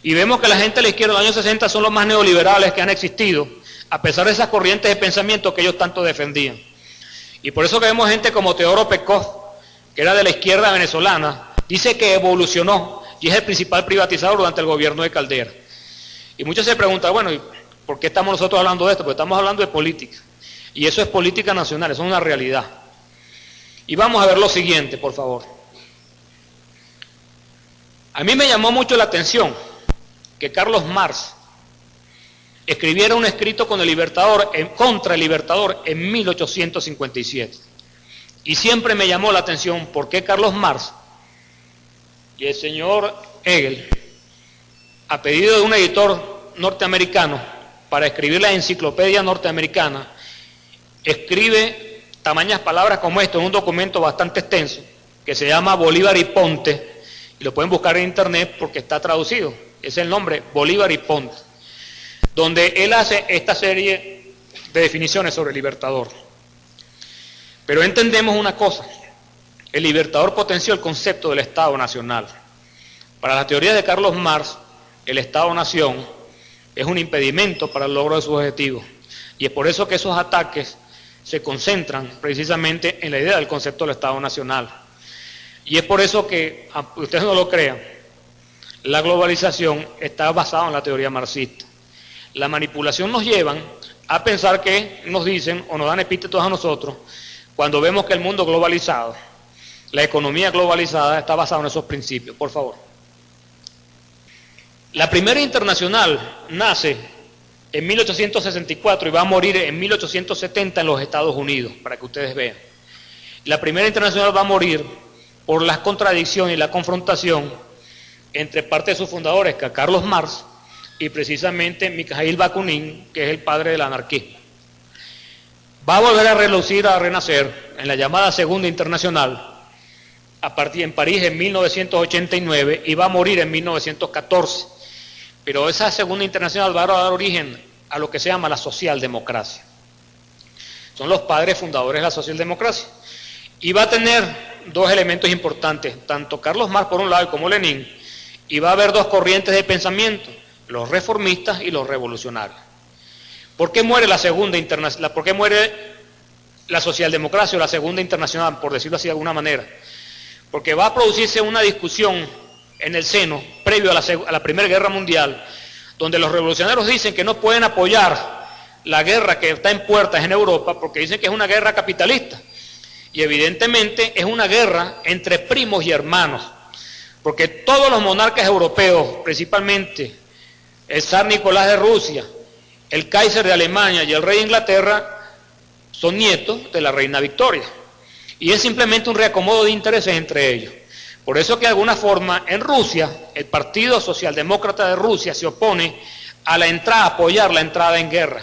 Y vemos que la gente de la izquierda de los años 60 son los más neoliberales que han existido, a pesar de esas corrientes de pensamiento que ellos tanto defendían. Y por eso que vemos gente como Teodoro Pekov, que era de la izquierda venezolana, dice que evolucionó y es el principal privatizador durante el gobierno de Caldera. Y muchos se preguntan, bueno, ¿y por qué estamos nosotros hablando de esto? Porque estamos hablando de política. Y eso es política nacional, eso es una realidad. Y vamos a ver lo siguiente, por favor. A mí me llamó mucho la atención que Carlos Marx escribiera un escrito con el Libertador, contra el Libertador en 1857. Y siempre me llamó la atención por qué Carlos Marx y el señor Hegel, a pedido de un editor norteamericano para escribir la enciclopedia norteamericana, escribe tamañas palabras como esto en un documento bastante extenso que se llama Bolívar y Ponte, y lo pueden buscar en internet porque está traducido, es el nombre, Bolívar y Ponte, donde él hace esta serie de definiciones sobre el Libertador. Pero entendemos una cosa, el Libertador potenció el concepto del Estado Nacional. Para la teoría de Carlos Marx, el Estado-Nación es un impedimento para el logro de sus objetivos, y es por eso que esos ataques se concentran precisamente en la idea del concepto del Estado Nacional. Y es por eso que, aunque ustedes no lo crean, la globalización está basada en la teoría marxista. La manipulación nos llevan a pensar que nos dicen o nos dan epítetos a nosotros cuando vemos que el mundo globalizado, la economía globalizada está basada en esos principios. Por favor. La primera internacional nace en 1864 y va a morir en 1870 en los Estados Unidos, para que ustedes vean. La primera internacional va a morir por las contradicciones y la confrontación entre parte de sus fundadores, que Carlos Marx, y precisamente Mikhail Bakunin, que es el padre del anarquismo. Va a volver a relucir, a renacer en la llamada Segunda Internacional, a partir en París en 1989, y va a morir en 1914. Pero esa Segunda Internacional va a dar origen a lo que se llama la socialdemocracia. Son los padres fundadores de la socialdemocracia. Y va a tener dos elementos importantes, tanto Carlos Marx por un lado como Lenin, y va a haber dos corrientes de pensamiento, los reformistas y los revolucionarios. ¿Por qué muere la Segunda Internacional? ¿Por qué muere la socialdemocracia o la Segunda Internacional, por decirlo así de alguna manera? Porque va a producirse una discusión en el seno, previo a la Primera Guerra Mundial, donde los revolucionarios dicen que no pueden apoyar la guerra que está en puertas en Europa, porque dicen que es una guerra capitalista. Y evidentemente es una guerra entre primos y hermanos, porque todos los monarcas europeos, principalmente el zar Nicolás de Rusia, el Kaiser de Alemania y el rey de Inglaterra, son nietos de la reina Victoria. Y es simplemente un reacomodo de intereses entre ellos. Por eso que de alguna forma en Rusia, el Partido Socialdemócrata de Rusia se opone a la entrada, a apoyar la entrada en guerra.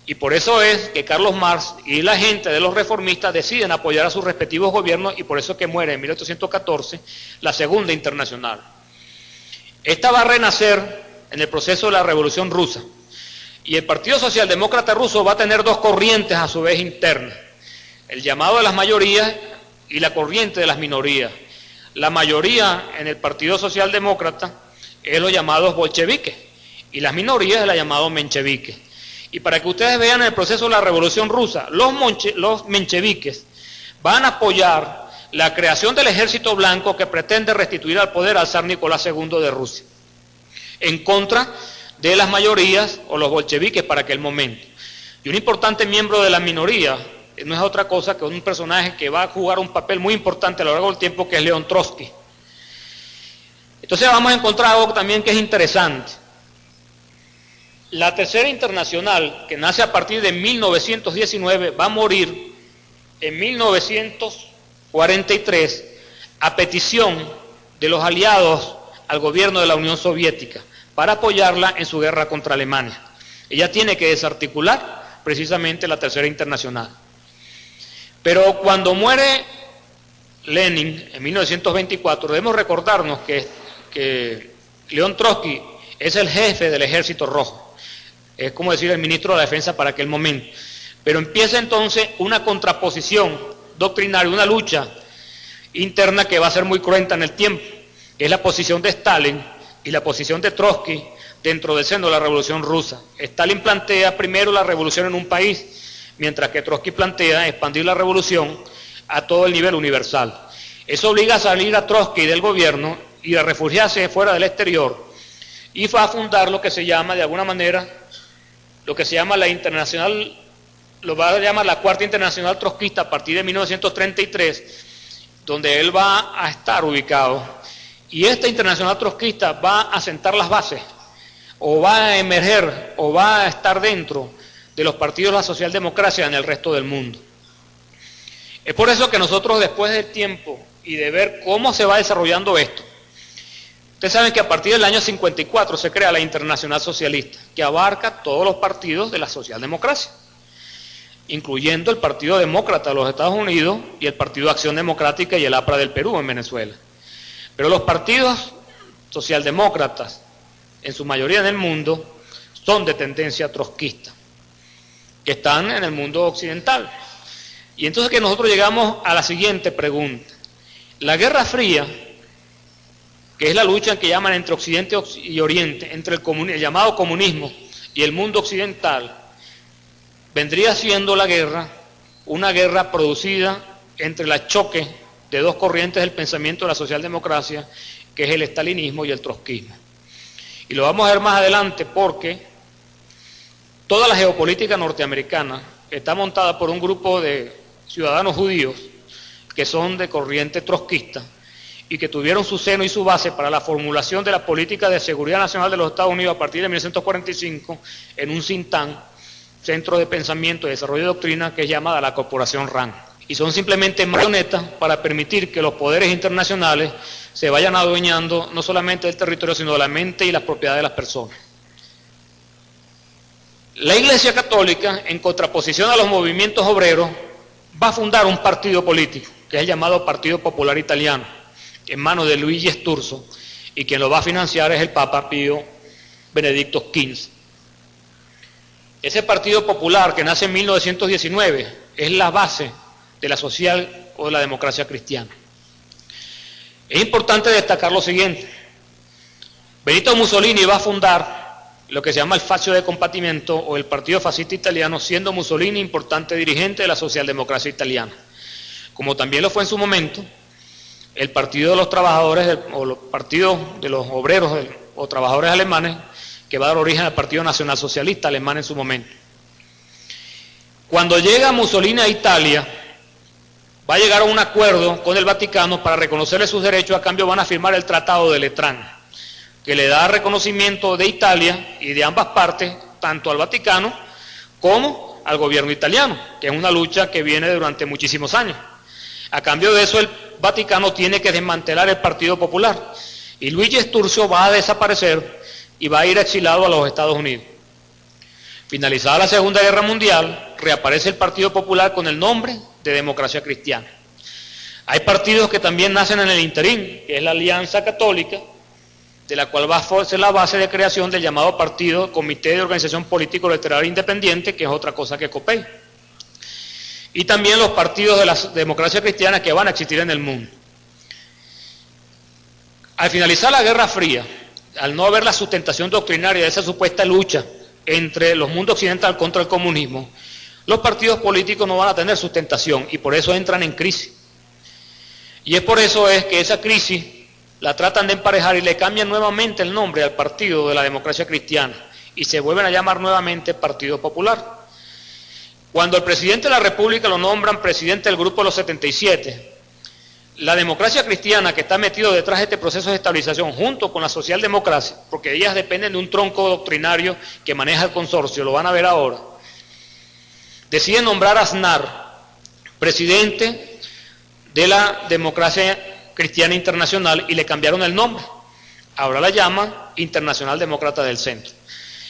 Y por eso es que Carlos Marx y la gente de los reformistas deciden apoyar a sus respectivos gobiernos, y por eso es que muere en 1814 la Segunda Internacional. Esta va a renacer en el proceso de la Revolución Rusa. Y el Partido Socialdemócrata ruso va a tener dos corrientes a su vez internas, el llamado de las mayorías y la corriente de las minorías. La mayoría en el Partido Socialdemócrata es los llamados bolcheviques y las minorías es la llamado mencheviques. Y para que ustedes vean el proceso de la Revolución Rusa, los mencheviques van a apoyar la creación del ejército blanco que pretende restituir al poder al zar Nicolás II de Rusia, en contra de las mayorías o los bolcheviques para aquel momento. Y un importante miembro de la minoría no es otra cosa que un personaje que va a jugar un papel muy importante a lo largo del tiempo, que es León Trotsky. Entonces vamos a encontrar algo también que es interesante. La Tercera Internacional, que nace a partir de 1919, va a morir en 1943 a petición de los aliados al gobierno de la Unión Soviética para apoyarla en su guerra contra Alemania. Ella tiene que desarticular precisamente la Tercera Internacional. Pero cuando muere Lenin en 1924, debemos recordarnos que León Trotsky es el jefe del Ejército Rojo. Es como decir el ministro de la Defensa para aquel momento. Pero empieza entonces una contraposición doctrinaria, una lucha interna que va a ser muy cruenta en el tiempo. Es la posición de Stalin y la posición de Trotsky dentro del seno de la Revolución Rusa. Stalin plantea primero la revolución en un país, mientras que Trotsky plantea expandir la revolución a todo el nivel universal. Eso obliga a salir a Trotsky del gobierno y a refugiarse fuera del exterior, y va a fundar lo que se llama, de alguna manera, lo que se llama la Internacional, lo va a llamar la Cuarta Internacional Trotskista a partir de 1933, donde él va a estar ubicado. Y esta Internacional Trotskista va a sentar las bases, o va a emerger, o va a estar dentro de los partidos de la socialdemocracia en el resto del mundo. Es por eso que nosotros, después del tiempo y de ver cómo se va desarrollando esto, ustedes saben que a partir del año 54 se crea la Internacional Socialista, que abarca todos los partidos de la socialdemocracia, incluyendo el Partido Demócrata de los Estados Unidos y el Partido Acción Democrática y el APRA del Perú en Venezuela. Pero los partidos socialdemócratas, en su mayoría en el mundo, son de tendencia trotskista, que están en el mundo occidental. Y entonces que nosotros llegamos a la siguiente pregunta. La Guerra Fría, que es la lucha que llaman entre Occidente y Oriente, entre el llamado comunismo y el mundo occidental, vendría siendo la guerra, una guerra producida entre el choque de dos corrientes del pensamiento de la socialdemocracia, que es el estalinismo y el trotskismo. Y lo vamos a ver más adelante porque toda la geopolítica norteamericana está montada por un grupo de ciudadanos judíos que son de corriente trotskista y que tuvieron su seno y su base para la formulación de la política de seguridad nacional de los Estados Unidos a partir de 1945 en un think tank, Centro de Pensamiento y Desarrollo de Doctrina, que es llamada la Corporación RAND. y son simplemente marionetas para permitir que los poderes internacionales se vayan adueñando no solamente del territorio, sino de la mente y las propiedades de las personas. La Iglesia Católica, en contraposición a los movimientos obreros, va a fundar un partido político, que es el llamado Partido Popular Italiano, en manos de Luigi Sturzo, y quien lo va a financiar es el Papa Pío Benedicto XV. Ese Partido Popular, que nace en 1919, es la base de la social o de la democracia cristiana. Es importante destacar lo siguiente: Benito Mussolini va a fundar lo que se llama el Fascio de Combattimento o el Partido Fascista Italiano, siendo Mussolini importante dirigente de la socialdemocracia italiana, como también lo fue en su momento el Partido de los Trabajadores o el Partido de los Obreros o Trabajadores Alemanes, que va a dar origen al Partido Nacional Socialista Alemán en su momento. Cuando llega Mussolini a Italia, va a llegar a un acuerdo con el Vaticano para reconocerle sus derechos. A cambio van a firmar el Tratado de Letrán, que le da reconocimiento de Italia y de ambas partes, tanto al Vaticano como al gobierno italiano, que es una lucha que viene durante muchísimos años. A cambio de eso, el Vaticano tiene que desmantelar el Partido Popular, y Luigi Sturzo va a desaparecer y va a ir exilado a los Estados Unidos. Finalizada la Segunda Guerra Mundial, reaparece el Partido Popular con el nombre de Democracia Cristiana. Hay partidos que también nacen en el interín, que es la Alianza Católica, de la cual va a ser la base de creación del llamado partido Comité de Organización Político Electoral Independiente, que es otra cosa que COPEI. Y también los partidos de la democracia cristiana que van a existir en el mundo. Al finalizar la Guerra Fría, al no haber la sustentación doctrinaria de esa supuesta lucha entre los mundos occidental contra el comunismo, los partidos políticos no van a tener sustentación y por eso entran en crisis. Y es por eso que esa crisis la tratan de emparejar y le cambian nuevamente el nombre al Partido de la Democracia Cristiana y se vuelven a llamar nuevamente Partido Popular. Cuando el presidente de la República lo nombran presidente del Grupo de los 77, la democracia cristiana, que está metido detrás de este proceso de estabilización junto con la socialdemocracia, porque ellas dependen de un tronco doctrinario que maneja el consorcio, lo van a ver ahora, decide nombrar a Aznar presidente de la democracia cristiana internacional y le cambiaron el nombre. Ahora la llaman Internacional Demócrata del Centro.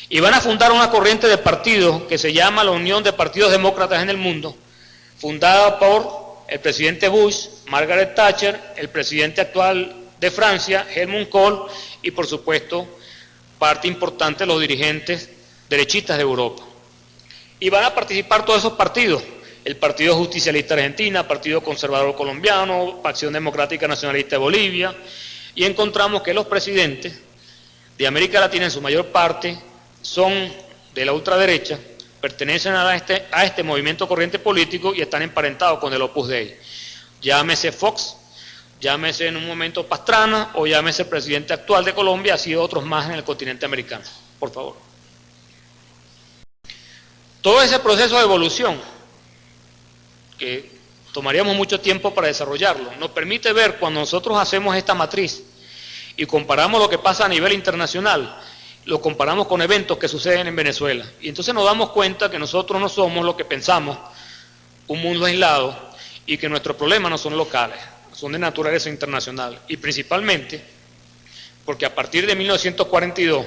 Y van a fundar una corriente de partidos que se llama la Unión de Partidos Demócratas en el Mundo, fundada por el presidente Bush, Margaret Thatcher, el presidente actual de Francia, Helmut Kohl, y por supuesto parte importante de los dirigentes derechistas de Europa. Y van a participar todos esos partidos: el Partido Justicialista Argentina, Partido Conservador Colombiano, Acción Democrática Nacionalista de Bolivia, y encontramos que los presidentes de América Latina en su mayor parte son de la ultraderecha, pertenecen a este movimiento corriente político y están emparentados con el Opus Dei. Llámese Fox, llámese en un momento Pastrana o llámese el presidente actual de Colombia, así otros más en el continente americano. Por favor. Todo ese proceso de evolución, que tomaríamos mucho tiempo para desarrollarlo, nos permite ver cuando nosotros hacemos esta matriz y comparamos lo que pasa a nivel internacional, lo comparamos con eventos que suceden en Venezuela. Y entonces nos damos cuenta que nosotros no somos lo que pensamos, un mundo aislado, y que nuestros problemas no son locales, son de naturaleza internacional. Y principalmente porque a partir de 1942,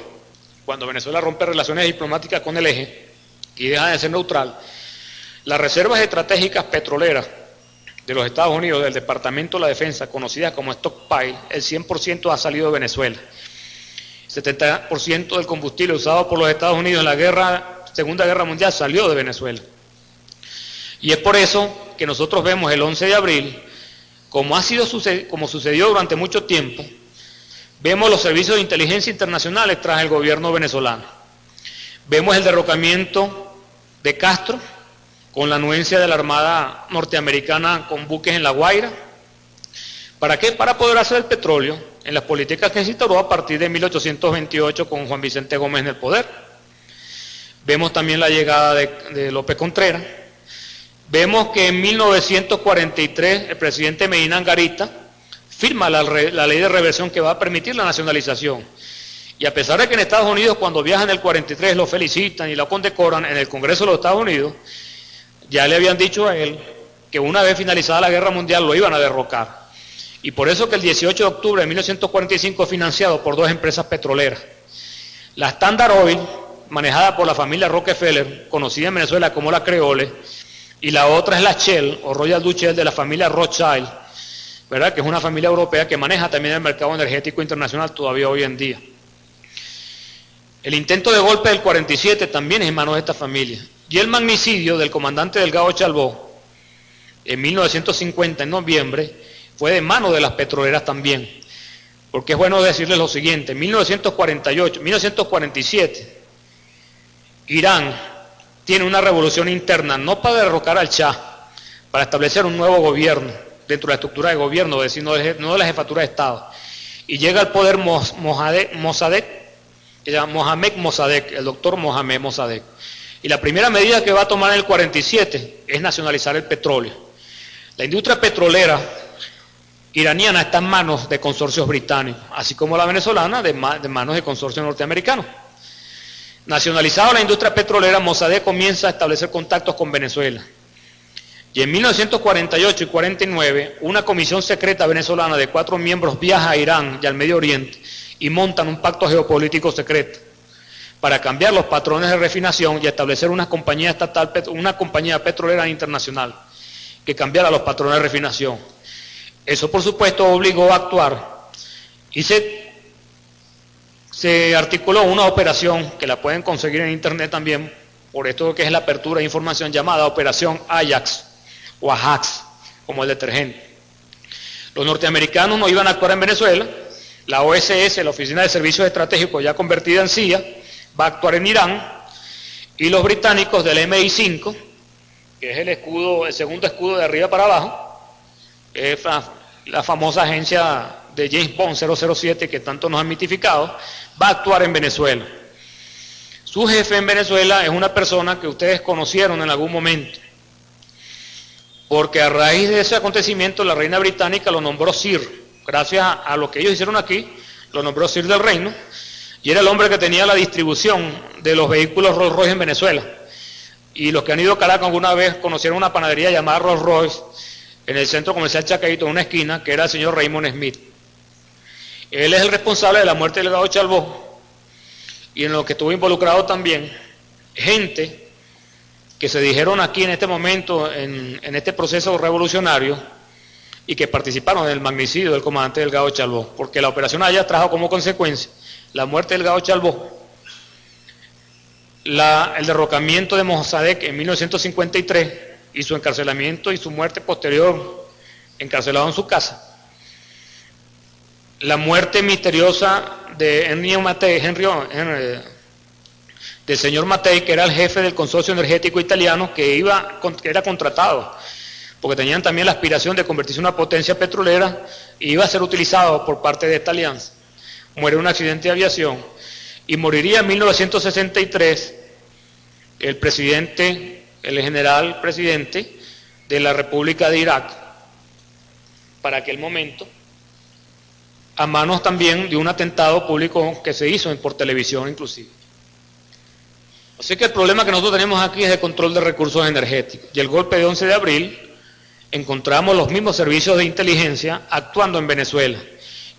cuando Venezuela rompe relaciones diplomáticas con el eje y deja de ser neutral, las reservas estratégicas petroleras de los Estados Unidos, del Departamento de la Defensa, conocidas como stockpile, el 100% ha salido de Venezuela. 70% del combustible usado por los Estados Unidos en la Segunda Guerra Mundial salió de Venezuela. Y es por eso que nosotros vemos el 11 de abril, como sucedió durante mucho tiempo, vemos los servicios de inteligencia internacionales tras el gobierno venezolano. Vemos el derrocamiento de Castro, con la anuencia de la Armada norteamericana con buques en La Guaira. ¿Para qué? Para poder hacer el petróleo en las políticas que se instauró a partir de 1828 con Juan Vicente Gómez en el poder. Vemos también la llegada de López Contreras. Vemos que en 1943 el presidente Medina Angarita firma la ley de reversión que va a permitir la nacionalización. Y a pesar de que en Estados Unidos, cuando viaja en el 43, lo felicitan y lo condecoran, en el Congreso de los Estados Unidos ya le habían dicho a él que una vez finalizada la Guerra Mundial lo iban a derrocar. Y por eso que el 18 de octubre de 1945 fue financiado por dos empresas petroleras. La Standard Oil, manejada por la familia Rockefeller, conocida en Venezuela como la Creole, y la otra es la Shell, o Royal Dutch Shell, de la familia Rothschild, ¿verdad? Que es una familia europea que maneja también el mercado energético internacional todavía hoy en día. El intento de golpe del 47 también es en manos de esta familia. Y el magnicidio del comandante Delgado Chalbaud, en 1950, en noviembre, fue de manos de las petroleras también. Porque es bueno decirles lo siguiente: en 1947, Irán tiene una revolución interna, no para derrocar al Shah, para establecer un nuevo gobierno dentro de la estructura de gobierno, es decir, no de la jefatura de Estado. Y llega al poder Mohamed Mossadegh, el doctor Mohamed Mossadegh. Y la primera medida que va a tomar en el 47 es nacionalizar el petróleo. La industria petrolera iraniana está en manos de consorcios británicos, así como la venezolana de manos de consorcios norteamericanos. Nacionalizada la industria petrolera, Mossadegh comienza a establecer contactos con Venezuela. Y en 1948 y 49, una comisión secreta venezolana de 4 miembros viaja a Irán y al Medio Oriente y montan un pacto geopolítico secreto para cambiar los patrones de refinación y establecer una compañía estatal, una compañía petrolera internacional que cambiara los patrones de refinación. Eso, por supuesto, obligó a actuar y se articuló una operación que la pueden conseguir en internet también, por esto que es la apertura de información, llamada Operación Ajax o Ajax, como el detergente. Los norteamericanos no iban a actuar en Venezuela, la OSS, la Oficina de Servicios Estratégicos, ya convertida en CIA, va a actuar en Irán, y los británicos del MI5, que es el segundo escudo de arriba para abajo, es la famosa agencia de James Bond 007 que tanto nos han mitificado, va a actuar en Venezuela. Su jefe en Venezuela es una persona que ustedes conocieron en algún momento, porque a raíz de ese acontecimiento la reina británica lo nombró Sir, gracias a lo que ellos hicieron aquí, lo nombró Sir del Reino, y era el hombre que tenía la distribución de los vehículos Rolls Royce en Venezuela. Y los que han ido a Caracas alguna vez conocieron una panadería llamada Rolls Royce en el centro comercial Chacaito, en una esquina, que era el señor Raymond Smith. Él es el responsable de la muerte del Delgado Chalbaud, y en lo que estuvo involucrado también gente que se dijeron aquí en este momento, en este proceso revolucionario, y que participaron en el magnicidio del comandante Delgado Chalbaud, porque la operación allá trajo como consecuencia la muerte del Delgado Chalbaud, el derrocamiento de Mossadegh en 1953 y su encarcelamiento y su muerte posterior, encarcelado en su casa, la muerte misteriosa de del señor Mattei, que era el jefe del consorcio energético italiano, que era contratado, porque tenían también la aspiración de convertirse en una potencia petrolera, y iba a ser utilizado por parte de esta alianza. Muere en un accidente de aviación, y moriría en 1963 el general presidente de la República de Irak, para aquel momento, a manos también de un atentado público que se hizo por televisión inclusive. Así que el problema que nosotros tenemos aquí es el control de recursos energéticos. Y el golpe de 11 de abril, encontramos los mismos servicios de inteligencia actuando en Venezuela,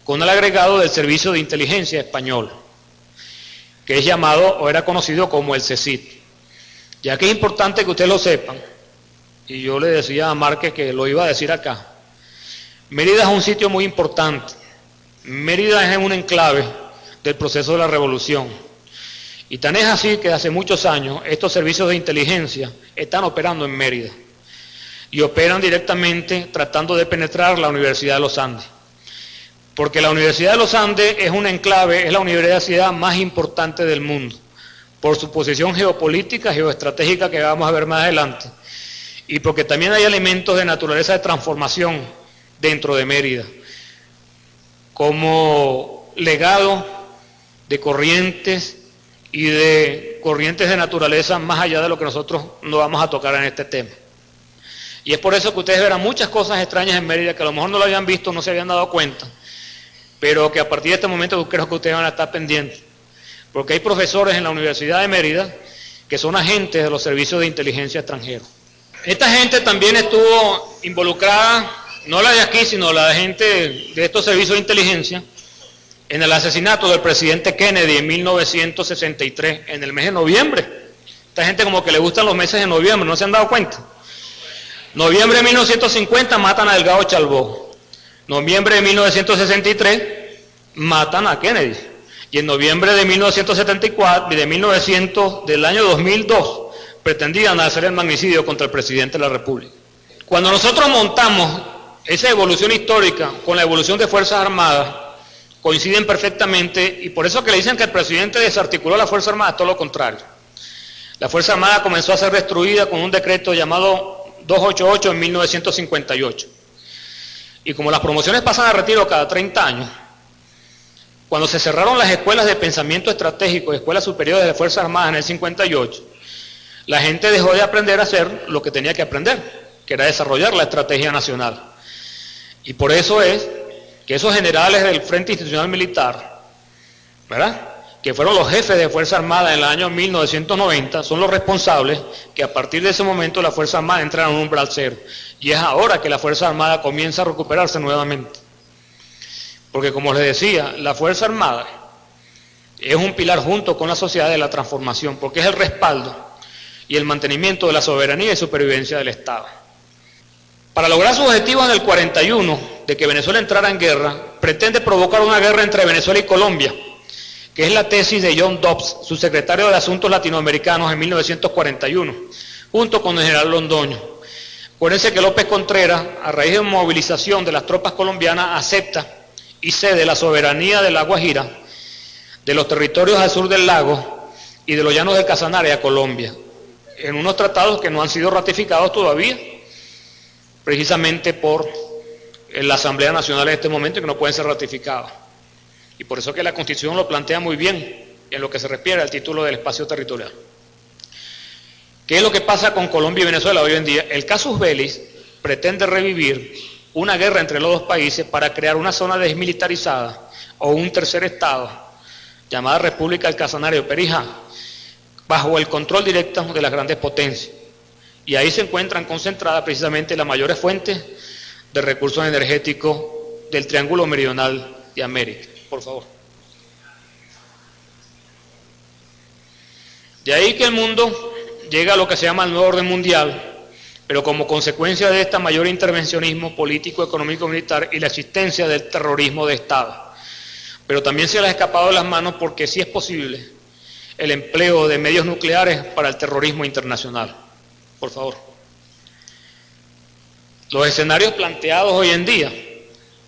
con el agregado del Servicio de Inteligencia Español, que es llamado o era conocido como el CECIT. Ya que es importante que ustedes lo sepan, y yo le decía a Márquez que lo iba a decir acá, Mérida es un sitio muy importante. Mérida es un enclave del proceso de la revolución. Y tan es así que hace muchos años estos servicios de inteligencia están operando en Mérida. Y operan directamente tratando de penetrar la Universidad de los Andes. Porque la Universidad de los Andes es un enclave, es la universidad más importante del mundo, por su posición geopolítica, geoestratégica, que vamos a ver más adelante, y porque también hay elementos de naturaleza de transformación dentro de Mérida, como legado de corrientes y de corrientes de naturaleza más allá de lo que nosotros no vamos a tocar en este tema. Y es por eso que ustedes verán muchas cosas extrañas en Mérida que a lo mejor no lo habían visto, no se habían dado cuenta, pero que a partir de este momento yo creo que ustedes van a estar pendientes, porque hay profesores en la Universidad de Mérida que son agentes de los servicios de inteligencia extranjeros. Esta gente también estuvo involucrada, no la de aquí, sino la de gente de estos servicios de inteligencia, en el asesinato del presidente Kennedy en 1963, en el mes de noviembre. Esta gente como que le gustan los meses de noviembre, ¿no se han dado cuenta? Noviembre de 1950 matan a Delgado Chalbaud. Noviembre de 1963 matan a Kennedy. Y en noviembre de 1974, del año 2002, pretendían hacer el magnicidio contra el presidente de la República. Cuando nosotros montamos esa evolución histórica con la evolución de Fuerzas Armadas, coinciden perfectamente, y por eso que le dicen que el presidente desarticuló la Fuerza Armada, todo lo contrario. La Fuerza Armada comenzó a ser destruida con un decreto llamado 288 en 1958. Y como las promociones pasan a retiro cada 30 años, cuando se cerraron las escuelas de pensamiento estratégico, escuelas superiores de Fuerzas Armadas en el 58, la gente dejó de aprender a hacer lo que tenía que aprender, que era desarrollar la estrategia nacional. Y por eso es que esos generales del Frente Institucional Militar, ¿verdad?, que fueron los jefes de Fuerza Armada en el año 1990, son los responsables que a partir de ese momento la Fuerza Armada entra en un umbral cero. Y es ahora que la Fuerza Armada comienza a recuperarse nuevamente. Porque como les decía, la Fuerza Armada es un pilar junto con la sociedad de la transformación, porque es el respaldo y el mantenimiento de la soberanía y supervivencia del Estado. Para lograr su objetivo en el 41, de que Venezuela entrara en guerra, pretende provocar una guerra entre Venezuela y Colombia, que es la tesis de John Dobbs, su secretario de Asuntos Latinoamericanos en 1941, junto con el general Londoño. Acuérdense que López Contreras, a raíz de movilización de las tropas colombianas, acepta y cede la soberanía de La Guajira, de los territorios al sur del lago y de los llanos del Casanare a Colombia, en unos tratados que no han sido ratificados todavía, precisamente por la Asamblea Nacional en este momento, y que no pueden ser ratificados. Y por eso que la Constitución lo plantea muy bien en lo que se refiere al título del espacio territorial. ¿Qué es lo que pasa con Colombia y Venezuela hoy en día? El casus belli pretende revivir una guerra entre los dos países para crear una zona desmilitarizada o un tercer estado, llamada República del Casanare o Perijá, bajo el control directo de las grandes potencias. Y ahí se encuentran concentradas precisamente las mayores fuentes de recursos energéticos del Triángulo Meridional de América. Por favor. De ahí que el mundo llega a lo que se llama el nuevo orden mundial, pero como consecuencia de este mayor intervencionismo político, económico, militar y la existencia del terrorismo de Estado. Pero también se le ha escapado de las manos porque sí es posible el empleo de medios nucleares para el terrorismo internacional. Por favor. Los escenarios planteados hoy en día,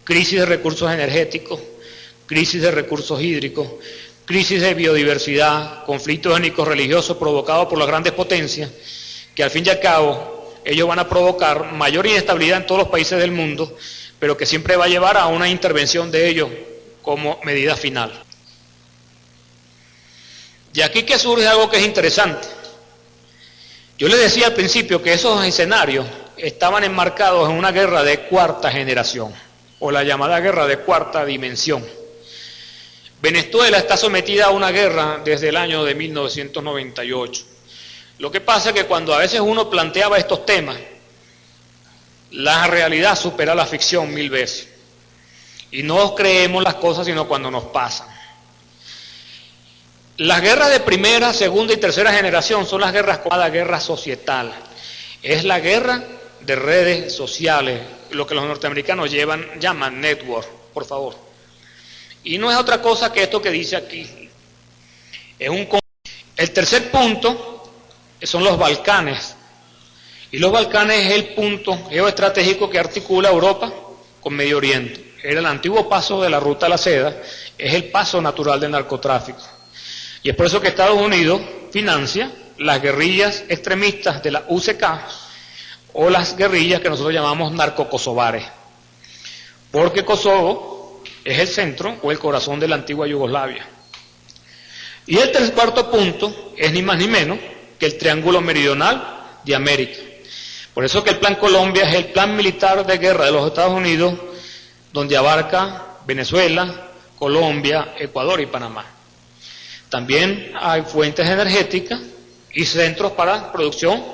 crisis de recursos energéticos, crisis de recursos hídricos, crisis de biodiversidad, conflictos étnicos religiosos provocados por las grandes potencias, que al fin y al cabo ellos van a provocar mayor inestabilidad en todos los países del mundo, pero que siempre va a llevar a una intervención de ellos como medida final. Y aquí que surge algo que es interesante. Yo les decía al principio que esos escenarios estaban enmarcados en una guerra de cuarta generación, o la llamada guerra de cuarta dimensión. Venezuela está sometida a una guerra desde el año de 1998. Lo que pasa es que cuando a veces uno planteaba estos temas, la realidad supera la ficción 1000 veces. Y no creemos las cosas sino cuando nos pasan. Las guerras de primera, segunda y tercera generación son las guerras llamadas guerra societal. Es la guerra de redes sociales, lo que los norteamericanos llaman network, por favor. Y no es otra cosa que esto que dice aquí. El tercer punto son los Balcanes. Y los Balcanes es el punto geoestratégico que articula Europa con Medio Oriente. Era el antiguo paso de la ruta a la seda, es el paso natural del narcotráfico. Y es por eso que Estados Unidos financia las guerrillas extremistas de la UCK o las guerrillas que nosotros llamamos narcokosovares. Porque Kosovo es el centro o el corazón de la antigua Yugoslavia. Y el cuarto punto es ni más ni menos que el Triángulo Meridional de América. Por eso que el Plan Colombia es el plan militar de guerra de los Estados Unidos, donde abarca Venezuela, Colombia, Ecuador y Panamá. También hay fuentes energéticas y centros para producción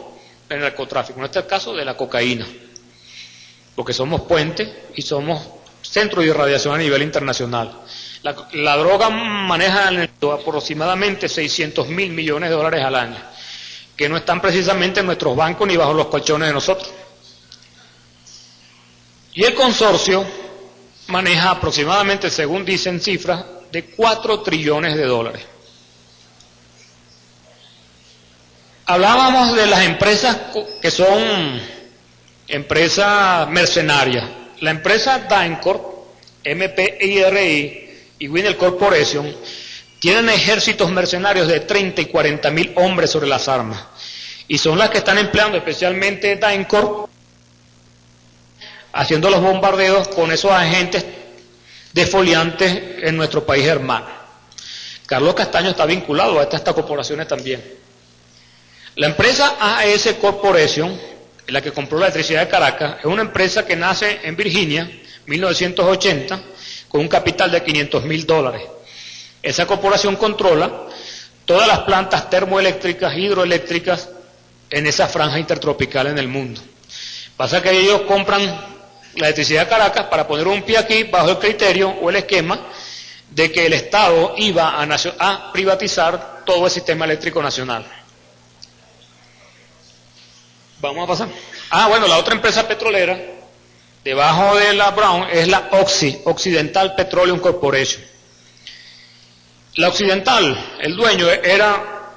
el narcotráfico, en este caso de la cocaína, porque somos puente y somos centro de irradiación a nivel internacional. La droga maneja aproximadamente 600.000 millones de dólares al año, que no están precisamente en nuestros bancos ni bajo los colchones de nosotros. Y el consorcio maneja aproximadamente, según dicen cifras, de 4 trillones de dólares. Hablábamos de las empresas que son empresas mercenarias. La empresa DynCorp, MPIRI y Winner Corporation tienen ejércitos mercenarios de 30 y 40 mil hombres sobre las armas. Y son las que están empleando especialmente DynCorp, haciendo los bombardeos con esos agentes desfoliantes en nuestro país hermano. Carlos Castaño está vinculado a estas corporaciones también. La empresa AES Corporation, la que compró la electricidad de Caracas, es una empresa que nace en Virginia, 1980, con un capital de $500.000. Esa corporación controla todas las plantas termoeléctricas, hidroeléctricas en esa franja intertropical en el mundo. Pasa que ellos compran la electricidad de Caracas para poner un pie aquí bajo el criterio o el esquema de que el Estado iba a privatizar todo el sistema eléctrico nacional. Vamos a pasar. Bueno, la otra empresa petrolera debajo de la Brown es la Oxy, Occidental Petroleum Corporation. La Occidental, el dueño era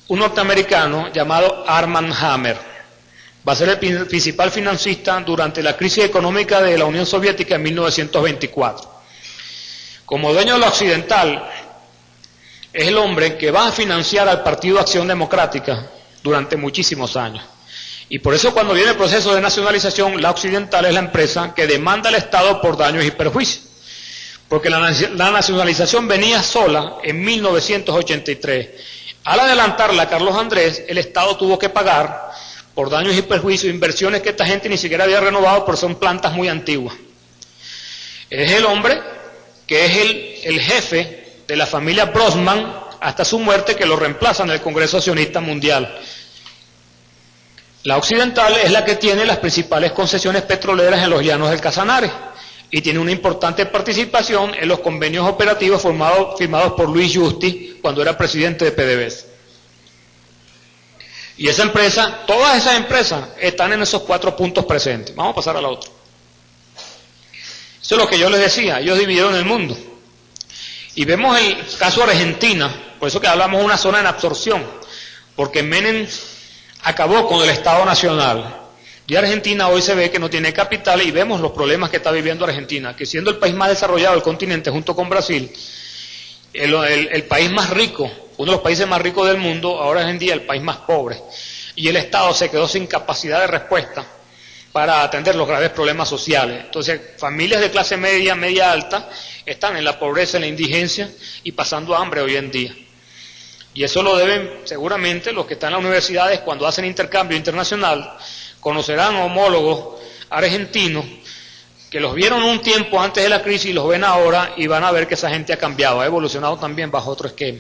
un norteamericano llamado Armand Hammer. Va a ser el principal financista durante la crisis económica de la Unión Soviética en 1924. Como dueño de la Occidental, es el hombre que va a financiar al Partido Acción Democrática durante muchísimos años. Y por eso cuando viene el proceso de nacionalización, la Occidental es la empresa que demanda al Estado por daños y perjuicios. Porque la nacionalización venía sola en 1983. Al adelantarla a Carlos Andrés, el Estado tuvo que pagar por daños y perjuicios inversiones que esta gente ni siquiera había renovado porque son plantas muy antiguas. Es el hombre que es el jefe de la familia Brosman hasta su muerte, que lo reemplaza en el Congreso Sionista Mundial. La Occidental es la que tiene las principales concesiones petroleras en los llanos del Casanare y tiene una importante participación en los convenios operativos firmados por Luis Justi cuando era presidente de PDVSA. Y esa empresa, todas esas empresas están en esos 4 puntos presentes. Vamos a pasar a la otra. Eso es lo que yo les decía, ellos dividieron el mundo. Y vemos el caso de Argentina, por eso que hablamos de una zona en absorción, porque Menem acabó con el Estado Nacional. Y Argentina hoy se ve que no tiene capital y vemos los problemas que está viviendo Argentina, que siendo el país más desarrollado del continente junto con Brasil, el país más rico, uno de los países más ricos del mundo, ahora es en día el país más pobre. Y el Estado se quedó sin capacidad de respuesta para atender los graves problemas sociales. Entonces, familias de clase media, media alta, están en la pobreza, en la indigencia y pasando hambre hoy en día. Y eso lo deben seguramente los que están en las universidades cuando hacen intercambio internacional, conocerán homólogos argentinos que los vieron un tiempo antes de la crisis y los ven ahora y van a ver que esa gente ha cambiado, ha evolucionado también bajo otro esquema.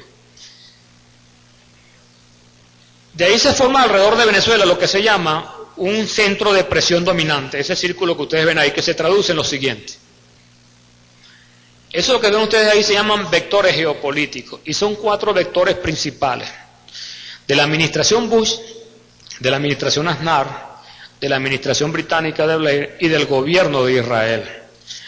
De ahí se forma alrededor de Venezuela lo que se llama un centro de presión dominante, ese círculo que ustedes ven ahí, que se traduce en lo siguiente. Eso lo que ven ustedes ahí se llaman vectores geopolíticos, y son 4 vectores principales. De la administración Bush, de la administración Aznar, de la administración británica de Blair y del gobierno de Israel.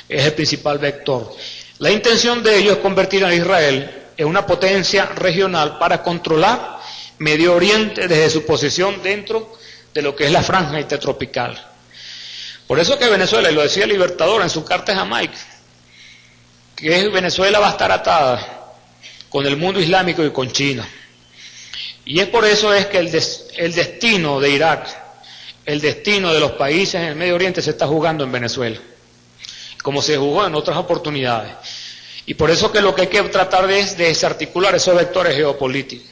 Es el principal vector. La intención de ellos es convertir a Israel en una potencia regional para controlar Medio Oriente desde su posición dentro de lo que es la franja intertropical. Por eso que Venezuela, y lo decía el Libertador en su carta a Jamaica, que Venezuela va a estar atada con el mundo islámico y con China. Y es por eso es que el destino de Irak, el destino de los países en el Medio Oriente se está jugando en Venezuela, como se jugó en otras oportunidades. Y por eso que lo que hay que tratar es de desarticular esos vectores geopolíticos.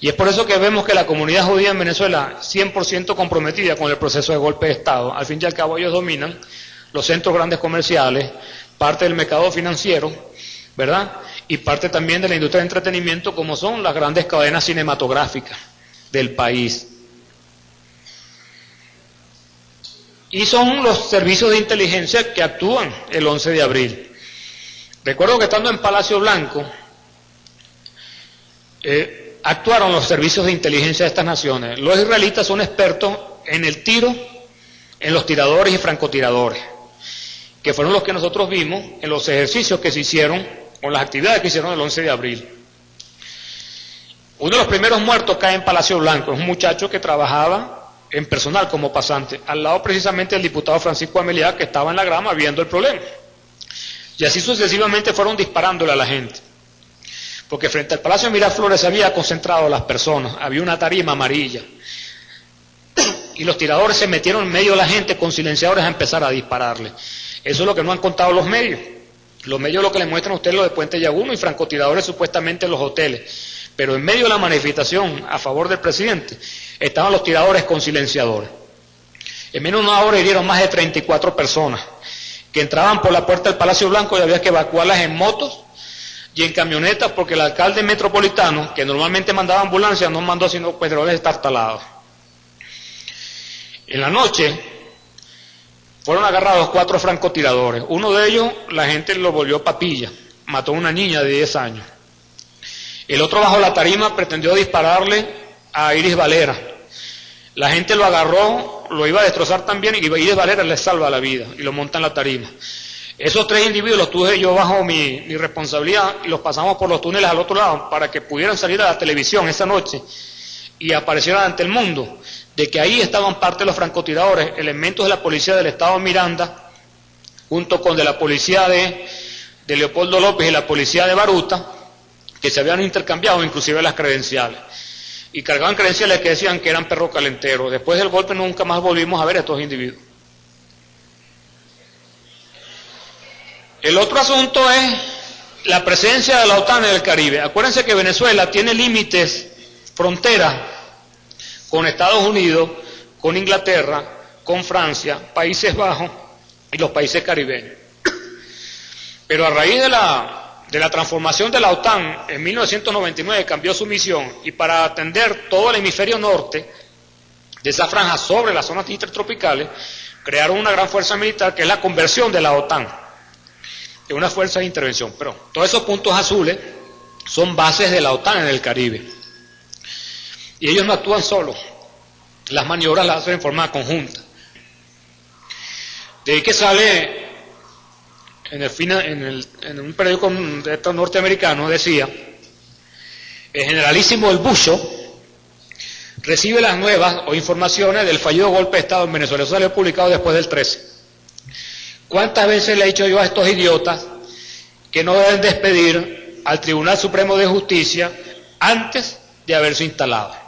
Y es por eso que vemos que la comunidad judía en Venezuela, 100% comprometida con el proceso de golpe de Estado, al fin y al cabo ellos dominan los centros grandes comerciales, parte del mercado financiero, ¿verdad? Y parte también de la industria de entretenimiento, como son las grandes cadenas cinematográficas del país. y son los servicios de inteligencia que actúan el 11 de abril. Recuerdo que estando en Palacio Blanco, actuaron los servicios de inteligencia de estas naciones. Los israelitas son expertos en el tiro, en los tiradores y francotiradores, que fueron los que nosotros vimos en los ejercicios que se hicieron, o las actividades que hicieron el 11 de abril. Uno de los primeros muertos cae en Palacio Blanco, es un muchacho que trabajaba en personal como pasante, al lado precisamente del diputado Francisco Ameliá, que estaba en la grama viendo el problema. Y así sucesivamente fueron disparándole a la gente, porque frente al Palacio de Miraflores se había concentrado las personas, había una tarima amarilla, y los tiradores se metieron en medio de la gente con silenciadores a empezar a dispararle. Eso es lo que no han contado los medios. Los medios lo que les muestran a ustedes lo de Puente Llaguno y francotiradores supuestamente en los hoteles. Pero en medio de la manifestación a favor del presidente estaban los tiradores con silenciadores. En menos de una hora hirieron más de 34 personas que entraban por la puerta del Palacio Blanco y había que evacuarlas en motos y en camionetas porque el alcalde metropolitano, que normalmente mandaba ambulancias, no mandó sino pedroles estartalados. En la noche fueron agarrados 4 francotiradores. Uno de ellos la gente lo volvió papilla, mató a una niña de 10 años. El otro bajo la tarima pretendió dispararle a Iris Valera. La gente lo agarró, lo iba a destrozar también y Iris Valera le salva la vida y lo monta en la tarima. Esos 3 individuos los tuve yo bajo mi responsabilidad y los pasamos por los túneles al otro lado para que pudieran salir a la televisión esa noche y aparecieran ante el mundo de que ahí estaban parte de los francotiradores, elementos de la policía del estado Miranda, junto con de la policía de Leopoldo López y la policía de Baruta, que se habían intercambiado inclusive las credenciales, y cargaban credenciales que decían que eran perros calenteros. Después del golpe nunca más volvimos a ver a estos individuos. El otro asunto es la presencia de la OTAN en el Caribe. Acuérdense que Venezuela tiene límites, fronteras, con Estados Unidos, con Inglaterra, con Francia, Países Bajos y los países caribeños. Pero a raíz de la transformación de la OTAN en 1999 cambió su misión y para atender todo el hemisferio norte de esa franja sobre las zonas intertropicales, crearon una gran fuerza militar que es la conversión de la OTAN en una fuerza de intervención. Pero todos esos puntos azules son bases de la OTAN en el Caribe. Y ellos no actúan solos, las maniobras las hacen en forma conjunta. De ahí que sale en un periódico de estos norteamericanos, decía, el generalísimo El Bucho recibe las nuevas o informaciones del fallido golpe de Estado en Venezuela. Eso salió publicado después del 13. ¿Cuántas veces le he dicho yo a estos idiotas que no deben despedir al Tribunal Supremo de Justicia antes de haberse instalado?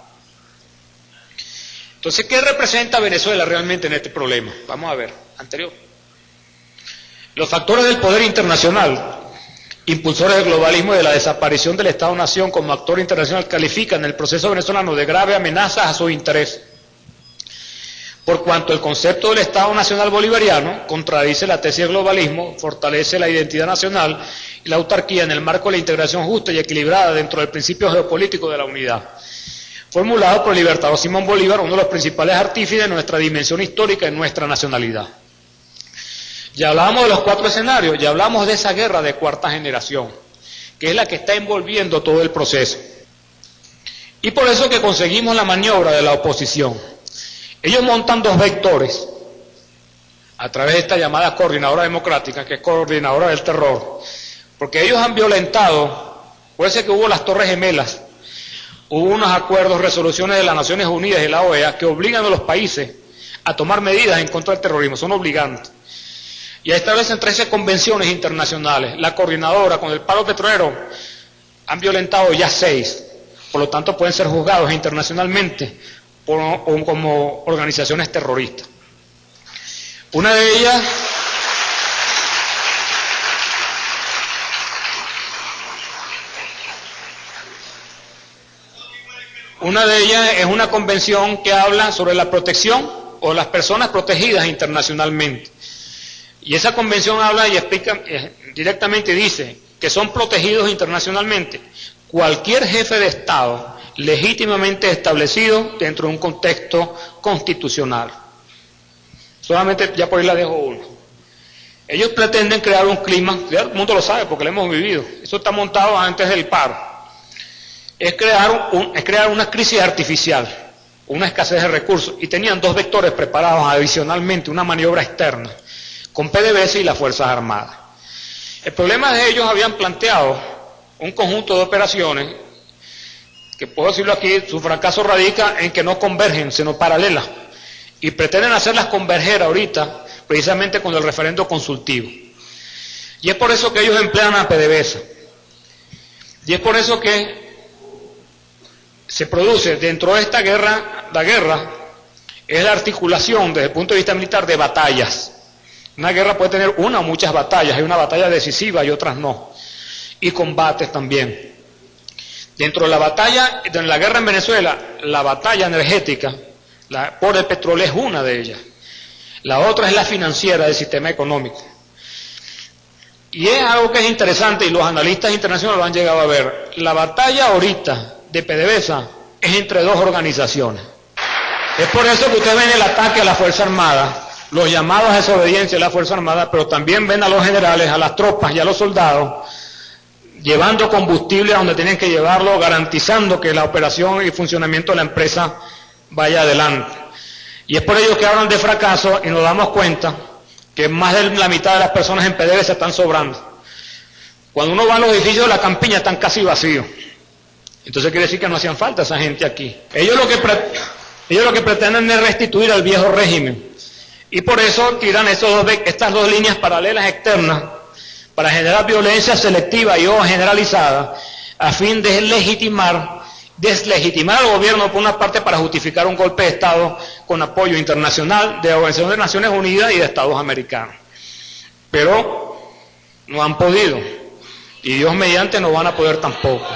Entonces, ¿qué representa Venezuela realmente en este problema? Vamos a ver, anterior. Los factores del poder internacional, impulsores del globalismo y de la desaparición del Estado-Nación como actor internacional, califican el proceso venezolano de grave amenaza a su interés, por cuanto el concepto del Estado Nacional Bolivariano contradice la tesis del globalismo, fortalece la identidad nacional y la autarquía en el marco de la integración justa y equilibrada dentro del principio geopolítico de la unidad, formulado por el libertador Simón Bolívar, uno de los principales artífices de nuestra dimensión histórica y nuestra nacionalidad. Ya hablábamos de los 4 escenarios, ya hablamos de esa guerra de cuarta generación, que es la que está envolviendo todo el proceso. Y por eso que conseguimos la maniobra de la oposición. Ellos montan 2 vectores a través de esta llamada coordinadora democrática, que es coordinadora del terror, porque ellos han violentado, puede ser que hubo las Torres Gemelas, hubo unos acuerdos, resoluciones de las Naciones Unidas y de la OEA que obligan a los países a tomar medidas en contra del terrorismo, son obligantes. Y establecen 13 convenciones internacionales. La coordinadora con el paro petrolero han violentado ya 6, por lo tanto pueden ser juzgados internacionalmente como organizaciones terroristas. Una de ellas es una convención que habla sobre la protección o las personas protegidas internacionalmente. Y esa convención habla y explica directamente, dice que son protegidos internacionalmente cualquier jefe de Estado legítimamente establecido dentro de un contexto constitucional. Solamente ya por ahí la dejo uno. Ellos pretenden crear un clima, ya el mundo lo sabe porque lo hemos vivido, eso está montado antes del paro. Es crear una crisis artificial, una escasez de recursos, y tenían dos vectores preparados adicionalmente, una maniobra externa, con PDVSA y las Fuerzas Armadas. El problema de ellos habían planteado un conjunto de operaciones, que puedo decirlo aquí, su fracaso radica en que no convergen, sino paralelas, y pretenden hacerlas converger ahorita, precisamente con el referendo consultivo. Y es por eso que ellos emplean a PDVSA. Y es por eso que se produce dentro de esta guerra, la guerra es la articulación desde el punto de vista militar de batallas. Una guerra puede tener una o muchas batallas, hay una batalla decisiva y otras no. Y combates también. Dentro de la batalla, de la guerra en Venezuela, la batalla energética por el petróleo es una de ellas. La otra es la financiera del sistema económico. Y es algo que es interesante y los analistas internacionales lo han llegado a ver. La batalla ahorita de PDVSA es entre dos organizaciones. Es por eso que ustedes ven el ataque a la Fuerza Armada, los llamados a desobediencia de la Fuerza Armada, pero también ven a los generales, a las tropas y a los soldados llevando combustible a donde tienen que llevarlo, garantizando que la operación y funcionamiento de la empresa vaya adelante. Y es por ello que hablan de fracaso y nos damos cuenta que más de la mitad de las personas en PDVSA están sobrando. Cuando uno va a los edificios de la campiña están casi vacíos. Entonces quiere decir que no hacían falta esa gente aquí. Ellos lo que pretenden es restituir al viejo régimen. Y por eso tiran estas dos líneas paralelas externas para generar violencia selectiva y o generalizada a fin de deslegitimar al gobierno por una parte para justificar un golpe de Estado con apoyo internacional de la Organización de Naciones Unidas y de Estados americanos. Pero no han podido y Dios mediante no van a poder tampoco.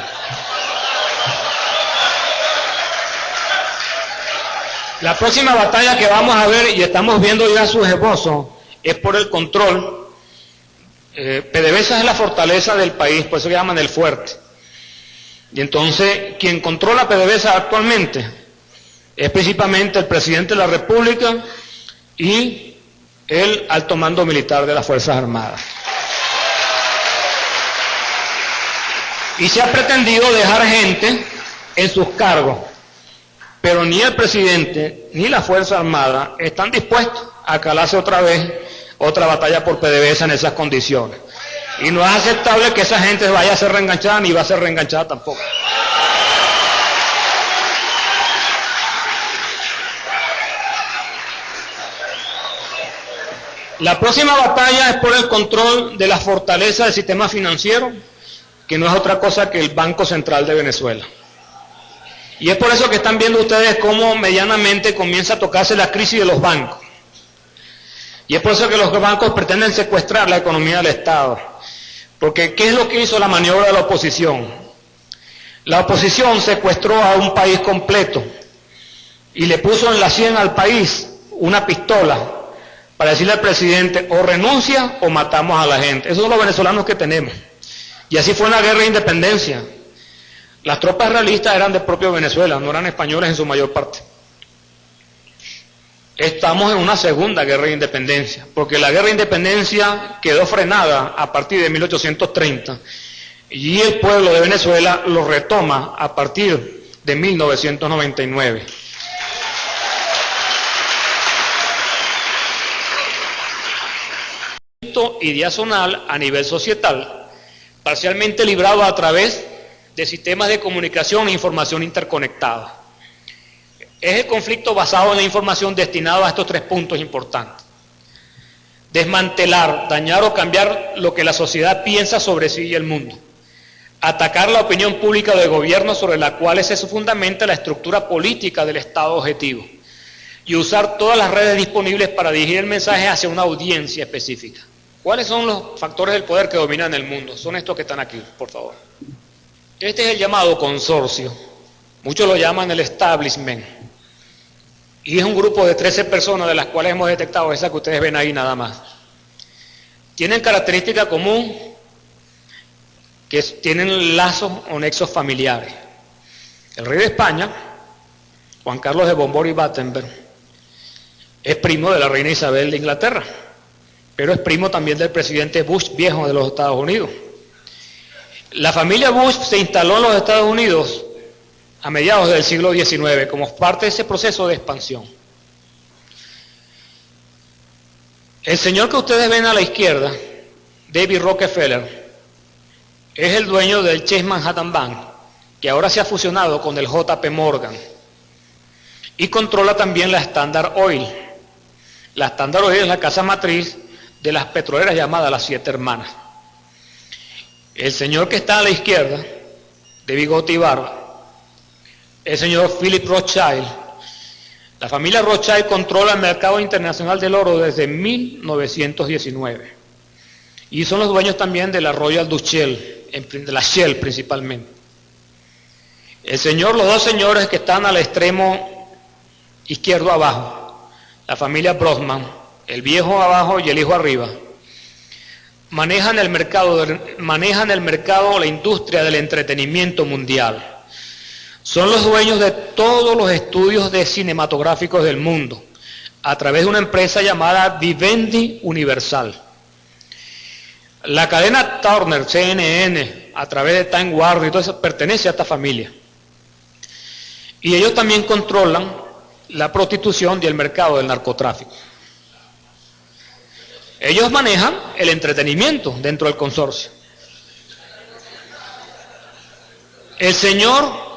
La próxima batalla que vamos a ver, y estamos viendo ya sus esbozos, es por el control. PDVSA es la fortaleza del país, por eso le llaman el fuerte. Y entonces, quien controla PDVSA actualmente es principalmente el presidente de la República y el alto mando militar de las Fuerzas Armadas. Y se ha pretendido dejar gente en sus cargos, pero ni el presidente ni la Fuerza Armada están dispuestos a calarse otra vez otra batalla por PDVSA en esas condiciones. Y no es aceptable que esa gente vaya a ser reenganchada, ni va a ser reenganchada tampoco. La próxima batalla es por el control de la fortaleza del sistema financiero, que no es otra cosa que el Banco Central de Venezuela. Y es por eso que están viendo ustedes cómo medianamente comienza a tocarse la crisis de los bancos. Y es por eso que los bancos pretenden secuestrar la economía del Estado. Porque ¿qué es lo que hizo la maniobra de la oposición? La oposición secuestró a un país completo y le puso en la sien al país una pistola para decirle al presidente, o renuncia o matamos a la gente. Esos son los venezolanos que tenemos. Y así fue en la guerra de independencia. Las tropas realistas eran del propio Venezuela, no eran españoles en su mayor parte. Estamos en una segunda guerra de independencia, porque la guerra de independencia quedó frenada a partir de 1830 y el pueblo de Venezuela lo retoma a partir de 1999. Ideacional a nivel societal, parcialmente librado a través de sistemas de comunicación e información interconectada. Es el conflicto basado en la información destinado a estos tres puntos importantes. Desmantelar, dañar o cambiar lo que la sociedad piensa sobre sí y el mundo. Atacar la opinión pública del gobierno sobre la cual se fundamenta la estructura política del Estado objetivo. Y usar todas las redes disponibles para dirigir el mensaje hacia una audiencia específica. ¿Cuáles son los factores del poder que dominan el mundo? Son estos que están aquí, por favor. Este es el llamado consorcio. Muchos lo llaman el establishment. Y es un grupo de 13 personas de las cuales hemos detectado esas que ustedes ven ahí nada más. Tienen característica común que tienen lazos o nexos familiares. El rey de España, Juan Carlos de Bombor y Battenberg, es primo de la reina Isabel de Inglaterra, pero es primo también del presidente Bush viejo de los Estados Unidos. La familia Bush se instaló en los Estados Unidos a mediados del siglo XIX como parte de ese proceso de expansión. El señor que ustedes ven a la izquierda, David Rockefeller, es el dueño del Chase Manhattan Bank, que ahora se ha fusionado con el JP Morgan, y controla también la Standard Oil. La Standard Oil es la casa matriz de las petroleras llamadas las Siete Hermanas. El señor que está a la izquierda, de bigote y barba, es el señor Philip Rothschild. La familia Rothschild controla el mercado internacional del oro desde 1919 y son los dueños también de la Royal Dutch Shell, de la Shell principalmente. Los dos señores que están al extremo izquierdo abajo, la familia Bronfman, el viejo abajo y el hijo arriba, manejan el mercado, la industria del entretenimiento mundial. Son los dueños de todos los estudios cinematográficos del mundo, a través de una empresa llamada Vivendi Universal. La cadena Turner, CNN, a través de Time Warner y todo eso, pertenece a esta familia. Y ellos también controlan la prostitución y el mercado del narcotráfico. Ellos manejan el entretenimiento dentro del consorcio. El señor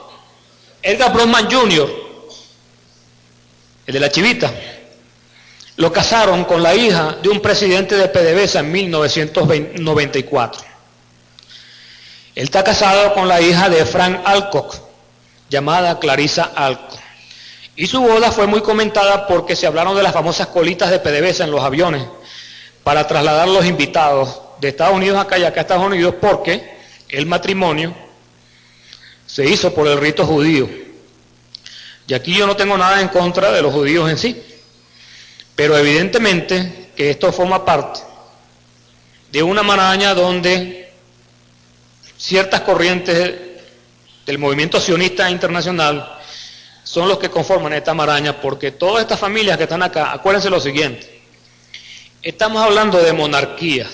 Edgar Bronfman Jr., el de la chivita, lo casaron con la hija de un presidente de PDVSA en 1994. Él está casado con la hija de Frank Alcock, llamada Clarissa Alcock. Y su boda fue muy comentada porque se hablaron de las famosas colitas de PDVSA en los aviones para trasladar los invitados de Estados Unidos acá y acá a Estados Unidos, porque el matrimonio se hizo por el rito judío. Y aquí yo no tengo nada en contra de los judíos en sí, pero evidentemente que esto forma parte de una maraña donde ciertas corrientes del movimiento sionista internacional son los que conforman esta maraña, porque todas estas familias que están acá, acuérdense lo siguiente, estamos hablando de monarquías,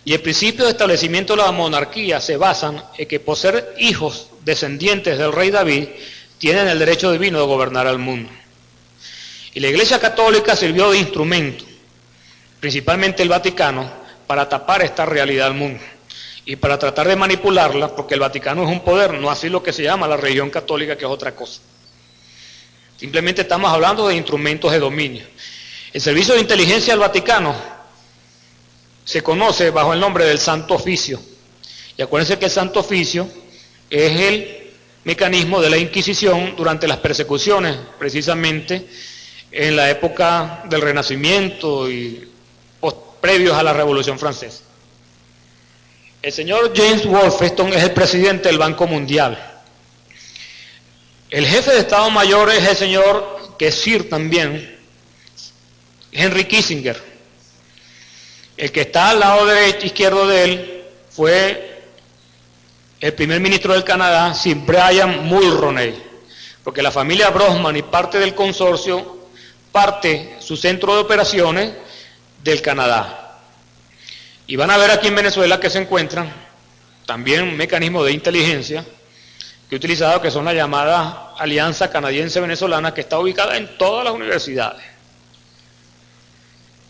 y el principio de establecimiento de la monarquía se basan en que por ser hijos descendientes del rey David, tienen el derecho divino de gobernar al mundo. Y la Iglesia Católica sirvió de instrumento, principalmente el Vaticano, para tapar esta realidad al mundo y para tratar de manipularla, porque el Vaticano es un poder, no así lo que se llama la religión católica, que es otra cosa. Simplemente estamos hablando de instrumentos de dominio. El servicio de inteligencia del Vaticano se conoce bajo el nombre del Santo Oficio. Y acuérdense que el Santo Oficio es el mecanismo de la Inquisición durante las persecuciones, precisamente en la época del Renacimiento y previos a la Revolución Francesa. El señor James Wolfenson es el presidente del Banco Mundial. El jefe de Estado Mayor es el señor, que es Sir también, Henry Kissinger. El que está al lado izquierdo de él fue el primer ministro del Canadá, Sir Brian Mulroney, porque la familia Bronfman y parte del consorcio parte su centro de operaciones del Canadá. Y van a ver aquí en Venezuela que se encuentran también un mecanismo de inteligencia que he utilizado, que son la llamada Alianza Canadiense-Venezolana, que está ubicada en todas las universidades.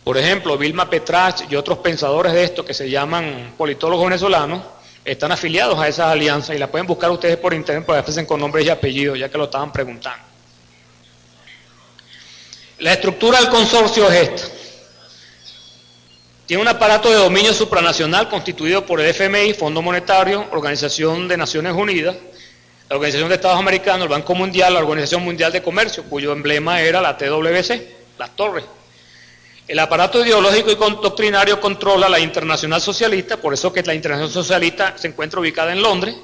Por ejemplo, Vilma Petrach y otros pensadores de esto que se llaman politólogos venezolanos están afiliados a esas alianzas y la pueden buscar ustedes por internet, porque aparecen con nombres y apellidos, ya que lo estaban preguntando. La estructura del consorcio es esta. Tiene un aparato de dominio supranacional constituido por el FMI, Fondo Monetario, Organización de Naciones Unidas, la Organización de Estados Americanos, el Banco Mundial, la Organización Mundial de Comercio, cuyo emblema era la TWC, las torres. El aparato ideológico y doctrinario controla la Internacional Socialista, por eso que la Internacional Socialista se encuentra ubicada en Londres,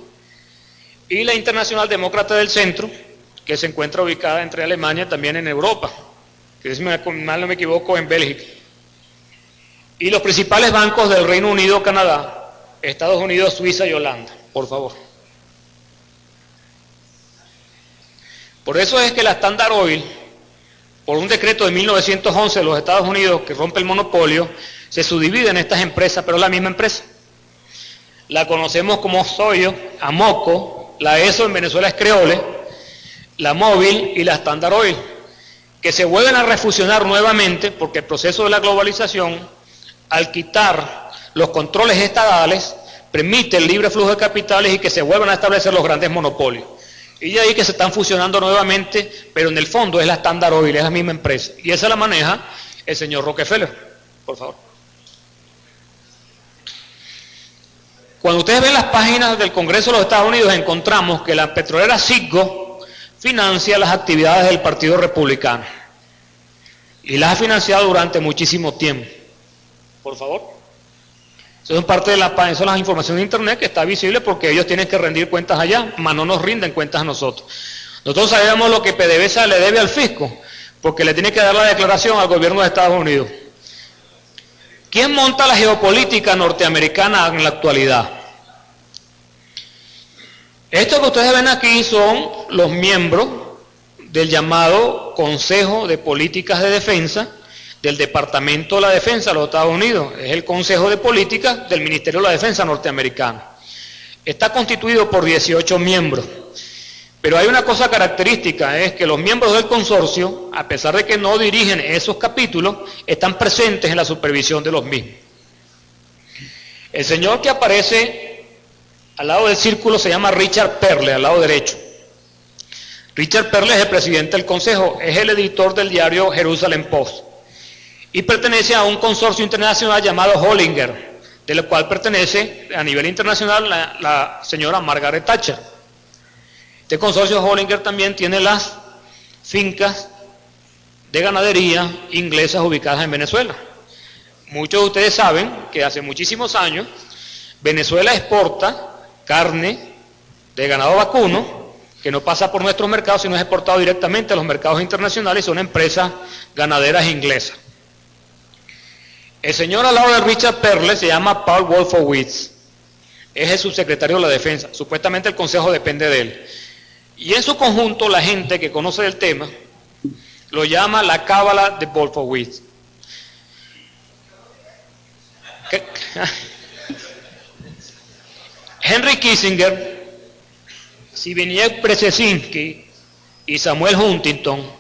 y la Internacional Demócrata del Centro, que se encuentra ubicada entre Alemania y también en Europa, que si mal no me equivoco, en Bélgica. Y los principales bancos del Reino Unido, Canadá, Estados Unidos, Suiza y Holanda, por favor. Por eso es que la Standard Oil por un decreto de 1911 de los Estados Unidos que rompe el monopolio, se subdividen estas empresas, pero es la misma empresa. La conocemos como Soyo, Amoco, la ESO en Venezuela es Creole, la Móvil y la Standard Oil, que se vuelven a refusionar nuevamente porque el proceso de la globalización, al quitar los controles estatales, permite el libre flujo de capitales y que se vuelvan a establecer los grandes monopolios. Y de ahí que se están fusionando nuevamente, pero en el fondo es la Standard Oil, es la misma empresa. Y esa la maneja el señor Rockefeller. Por favor. Cuando ustedes ven las páginas del Congreso de los Estados Unidos, encontramos que la petrolera Citgo financia las actividades del Partido Republicano. Y las ha financiado durante muchísimo tiempo. Por favor. Eso es parte de eso es la información de Internet que está visible porque ellos tienen que rendir cuentas allá, mas no nos rinden cuentas a nosotros. Nosotros sabemos lo que PDVSA le debe al fisco, porque le tiene que dar la declaración al gobierno de Estados Unidos. ¿Quién monta la geopolítica norteamericana en la actualidad? Esto que ustedes ven aquí son los miembros del llamado Consejo de Políticas de Defensa del Departamento de la Defensa de los Estados Unidos. Es el Consejo de Políticas del Ministerio de la Defensa norteamericano. Está constituido por 18 miembros. Pero hay una cosa característica, es que los miembros del consorcio, a pesar de que no dirigen esos capítulos, están presentes en la supervisión de los mismos. El señor que aparece al lado del círculo se llama Richard Perle, al lado derecho. Richard Perle es el presidente del consejo, es el editor del diario Jerusalem Post y pertenece a un consorcio internacional llamado Hollinger, del cual pertenece a nivel internacional la señora Margaret Thatcher. Este consorcio Hollinger también tiene las fincas de ganadería inglesas ubicadas en Venezuela. Muchos de ustedes saben que hace muchísimos años Venezuela exporta carne de ganado vacuno que no pasa por nuestros mercados, sino es exportado directamente a los mercados internacionales y son empresas ganaderas inglesas. El señor al lado de Richard Perle se llama Paul Wolfowitz, es el subsecretario de la Defensa, supuestamente el Consejo depende de él. Y en su conjunto la gente que conoce del tema lo llama la cábala de Wolfowitz. Henry Kissinger, Zbigniew Brzezinski y Samuel Huntington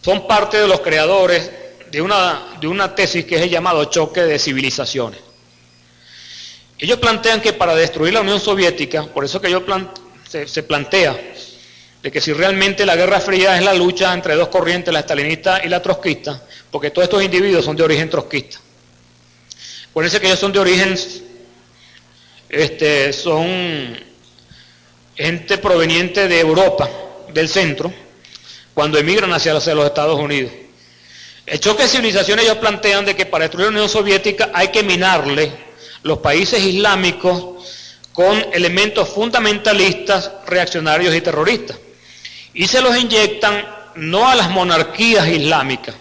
son parte de los creadores de una tesis que es el llamado choque de civilizaciones. Ellos plantean que para destruir la Unión Soviética, por eso que se plantea de que si realmente la Guerra Fría es la lucha entre dos corrientes, la estalinista y la trotskista, porque todos estos individuos son de origen trotskista. Acuérdense que ellos son de origen, son gente proveniente de Europa, del centro, cuando emigran hacia los Estados Unidos. El choque de civilizaciones ellos plantean de que para destruir la Unión Soviética hay que minarle los países islámicos con elementos fundamentalistas, reaccionarios y terroristas. Y se los inyectan no a las monarquías islámicas,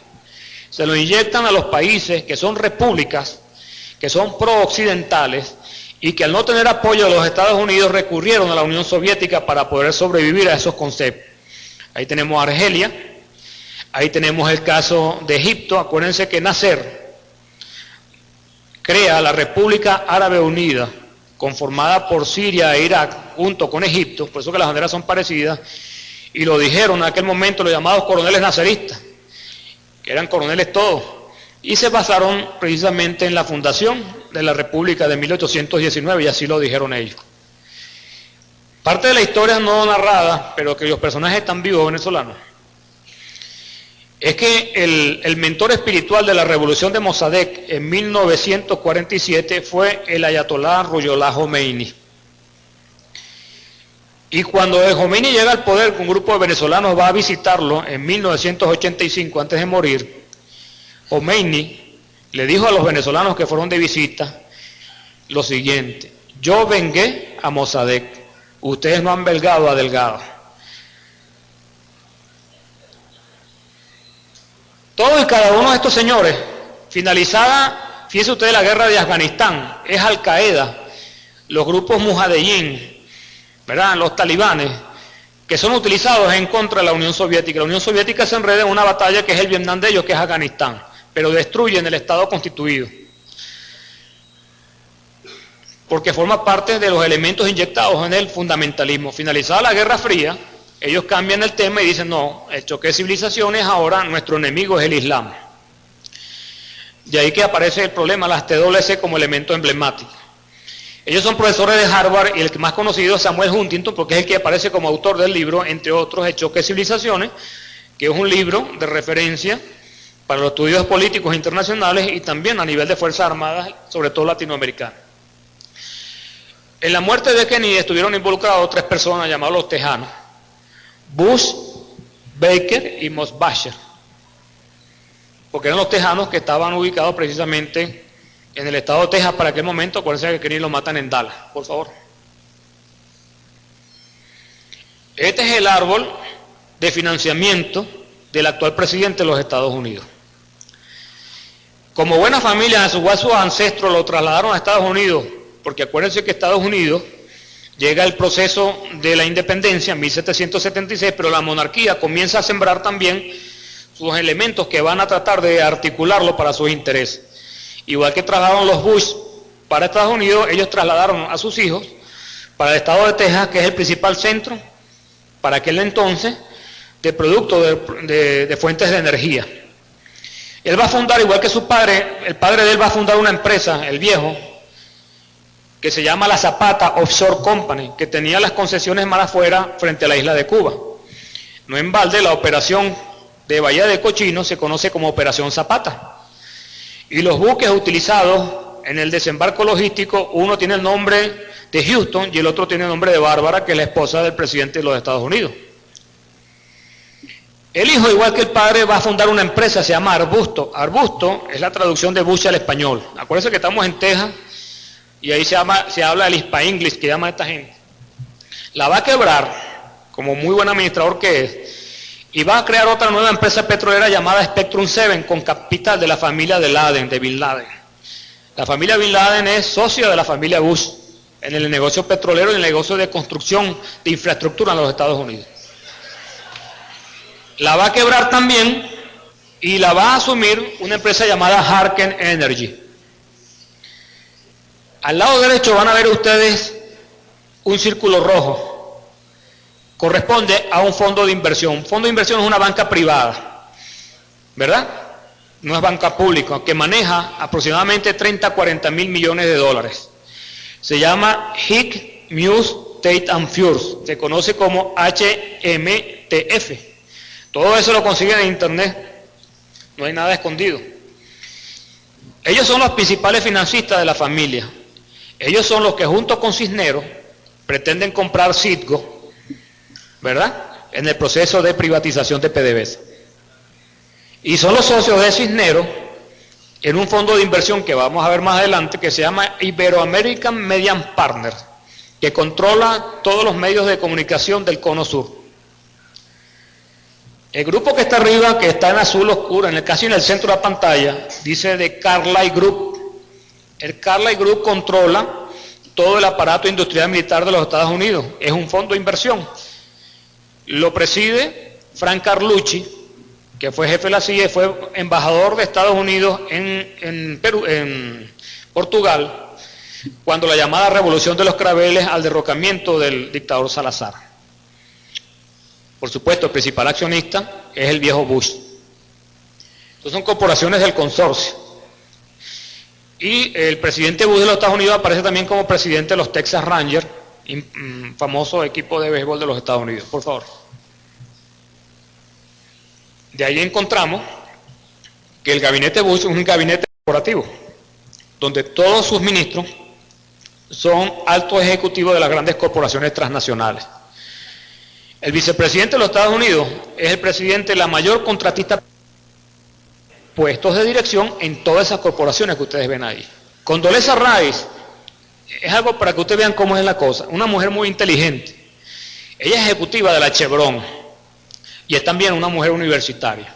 se los inyectan a los países que son repúblicas, que son pro-occidentales y que al no tener apoyo de los Estados Unidos recurrieron a la Unión Soviética para poder sobrevivir a esos conceptos. Ahí tenemos a Argelia, ahí tenemos el caso de Egipto. Acuérdense que Nasser crea la República Árabe Unida, conformada por Siria e Irak, junto con Egipto, por eso que las banderas son parecidas, y lo dijeron en aquel momento los llamados coroneles naceristas, que eran coroneles todos, y se basaron precisamente en la fundación de la República de 1819, y así lo dijeron ellos. Parte de la historia no narrada, pero que los personajes están vivos venezolanos, es que el mentor espiritual de la revolución de Mossadegh en 1947 fue el ayatolá Ruhollah Khomeini. Y cuando el Khomeini llega al poder, un grupo de venezolanos va a visitarlo en 1985, antes de morir, Khomeini le dijo a los venezolanos que fueron de visita lo siguiente: yo vengué a Mossadegh, ustedes no han velgado a Delgado. Todos y cada uno de estos señores, finalizada, fíjense ustedes, la guerra de Afganistán, es Al-Qaeda, los grupos mujahideen, ¿verdad?, los talibanes, que son utilizados en contra de la Unión Soviética. La Unión Soviética se enreda en una batalla que es el Vietnam de ellos, que es Afganistán, pero destruyen el Estado constituido, porque forma parte de los elementos inyectados en el fundamentalismo. Finalizada la Guerra Fría, ellos cambian el tema y dicen, no, el choque de civilizaciones, ahora nuestro enemigo es el Islam. De ahí que aparece el problema, las TWC como elemento emblemático. Ellos son profesores de Harvard y el que más conocido es Samuel Huntington, porque es el que aparece como autor del libro, entre otros, El choque de civilizaciones, que es un libro de referencia para los estudios políticos internacionales y también a nivel de Fuerzas Armadas, sobre todo latinoamericanas. En la muerte de Kennedy estuvieron involucrados 3 personas llamados los tejanos: Bush, Baker y Mosbacher, porque eran los tejanos que estaban ubicados precisamente en el estado de Texas para aquel momento. Acuérdense que Kennedy lo matan en Dallas, por favor. Este es el árbol de financiamiento del actual presidente de los Estados Unidos. Como buena familia, sus ancestros lo trasladaron a Estados Unidos, porque acuérdense que Estados Unidos llega el proceso de la independencia en 1776, pero la monarquía comienza a sembrar también sus elementos que van a tratar de articularlo para sus intereses. Igual que trasladaron los Bush para Estados Unidos, ellos trasladaron a sus hijos para el estado de Texas, que es el principal centro para aquel entonces de producto de fuentes de energía. Él va a fundar, igual que su padre, el padre de él va a fundar una empresa, el viejo, que se llama la Zapata Offshore Company, que tenía las concesiones más afuera frente a la isla de Cuba. No en balde, la operación de Bahía de Cochinos se conoce como Operación Zapata. Y los buques utilizados en el desembarco logístico, uno tiene el nombre de Houston y el otro tiene el nombre de Bárbara, que es la esposa del presidente de los Estados Unidos. El hijo, igual que el padre, va a fundar una empresa, se llama Arbusto. Arbusto es la traducción de Bush al español. Acuérdense que estamos en Texas y ahí se habla del Hispa English, que llama a esta gente. La va a quebrar, como muy buen administrador que es, y va a crear otra nueva empresa petrolera llamada Spectrum 7, con capital de la familia de Bin Laden. La familia Bin Laden es socia de la familia Bush en el negocio petrolero y en el negocio de construcción de infraestructura en los Estados Unidos. La va a quebrar también y la va a asumir una empresa llamada Harken Energy. Al lado derecho van a ver ustedes un círculo rojo. Corresponde a un fondo de inversión. Un fondo de inversión es una banca privada, ¿verdad? No es banca pública, que maneja aproximadamente 30 a 40 mil millones de dólares. Se llama Hick, Muse, Tate and Fures, se conoce como HMTF. Todo eso lo consiguen en internet, no hay nada escondido. Ellos son los principales financistas de la familia. Ellos son los que junto con Cisneros pretenden comprar Citgo, ¿verdad?, en el proceso de privatización de PDVSA. Y son los socios de Cisneros en un fondo de inversión que vamos a ver más adelante, que se llama Ibero-American Media Partners, que controla todos los medios de comunicación del Cono Sur. El grupo que está arriba, que está en azul oscuro, casi en el centro de la pantalla, dice de Carlyle Group. El Carlyle Group controla todo el aparato industrial militar de los Estados Unidos. Es un fondo de inversión. Lo preside Frank Carlucci, que fue jefe de la CIA, fue embajador de Estados Unidos en Portugal, cuando la llamada Revolución de los Claveles al derrocamiento del dictador Salazar. Por supuesto, el principal accionista es el viejo Bush. Entonces son corporaciones del consorcio. Y el presidente Bush de los Estados Unidos aparece también como presidente de los Texas Rangers, famoso equipo de béisbol de los Estados Unidos. Por favor. De ahí encontramos que el gabinete Bush es un gabinete corporativo, donde todos sus ministros son altos ejecutivos de las grandes corporaciones transnacionales. El vicepresidente de los Estados Unidos es el presidente, la mayor contratista, puestos de dirección en todas esas corporaciones que ustedes ven ahí. Condoleezza Rice es algo para que ustedes vean cómo es la cosa, una mujer muy inteligente. Ella es ejecutiva de la Chevron y es también una mujer universitaria.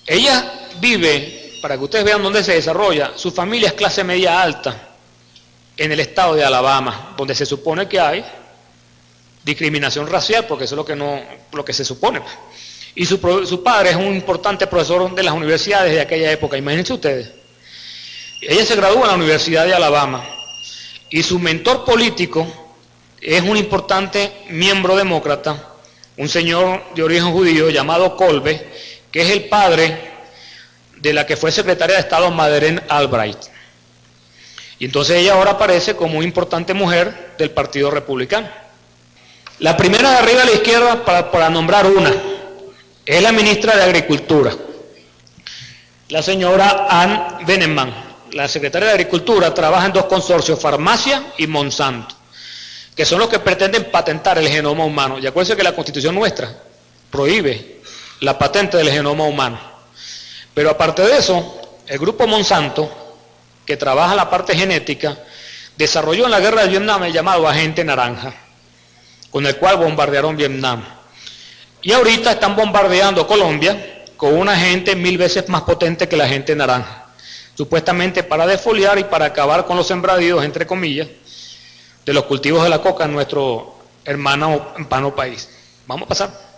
Ella vive, para que ustedes vean dónde se desarrolla, su familia es clase media alta en el estado de Alabama, donde se supone que hay discriminación racial, porque eso es lo que se supone. Y su padre es un importante profesor de las universidades de aquella época, imagínense ustedes. Ella se graduó en la Universidad de Alabama y su mentor político es un importante miembro demócrata, un señor de origen judío llamado Kolbe, que es el padre de la que fue secretaria de Estado Madeleine Albright. Y entonces ella ahora aparece como una importante mujer del Partido Republicano. La primera de arriba a la izquierda, para nombrar una, es la ministra de Agricultura, la señora Ann Venneman. La secretaria de Agricultura trabaja en dos consorcios, Farmacia y Monsanto, que son los que pretenden patentar el genoma humano. Y acuérdense que la Constitución nuestra prohíbe la patente del genoma humano. Pero aparte de eso, el grupo Monsanto, que trabaja la parte genética, desarrolló en la guerra de Vietnam el llamado agente naranja, con el cual bombardearon Vietnam. Y ahorita están bombardeando Colombia con un agente 1000 veces más potente que el agente naranja, supuestamente para defoliar y para acabar con los sembradíos, entre comillas, de los cultivos de la coca en nuestro hermano país. Vamos a pasar.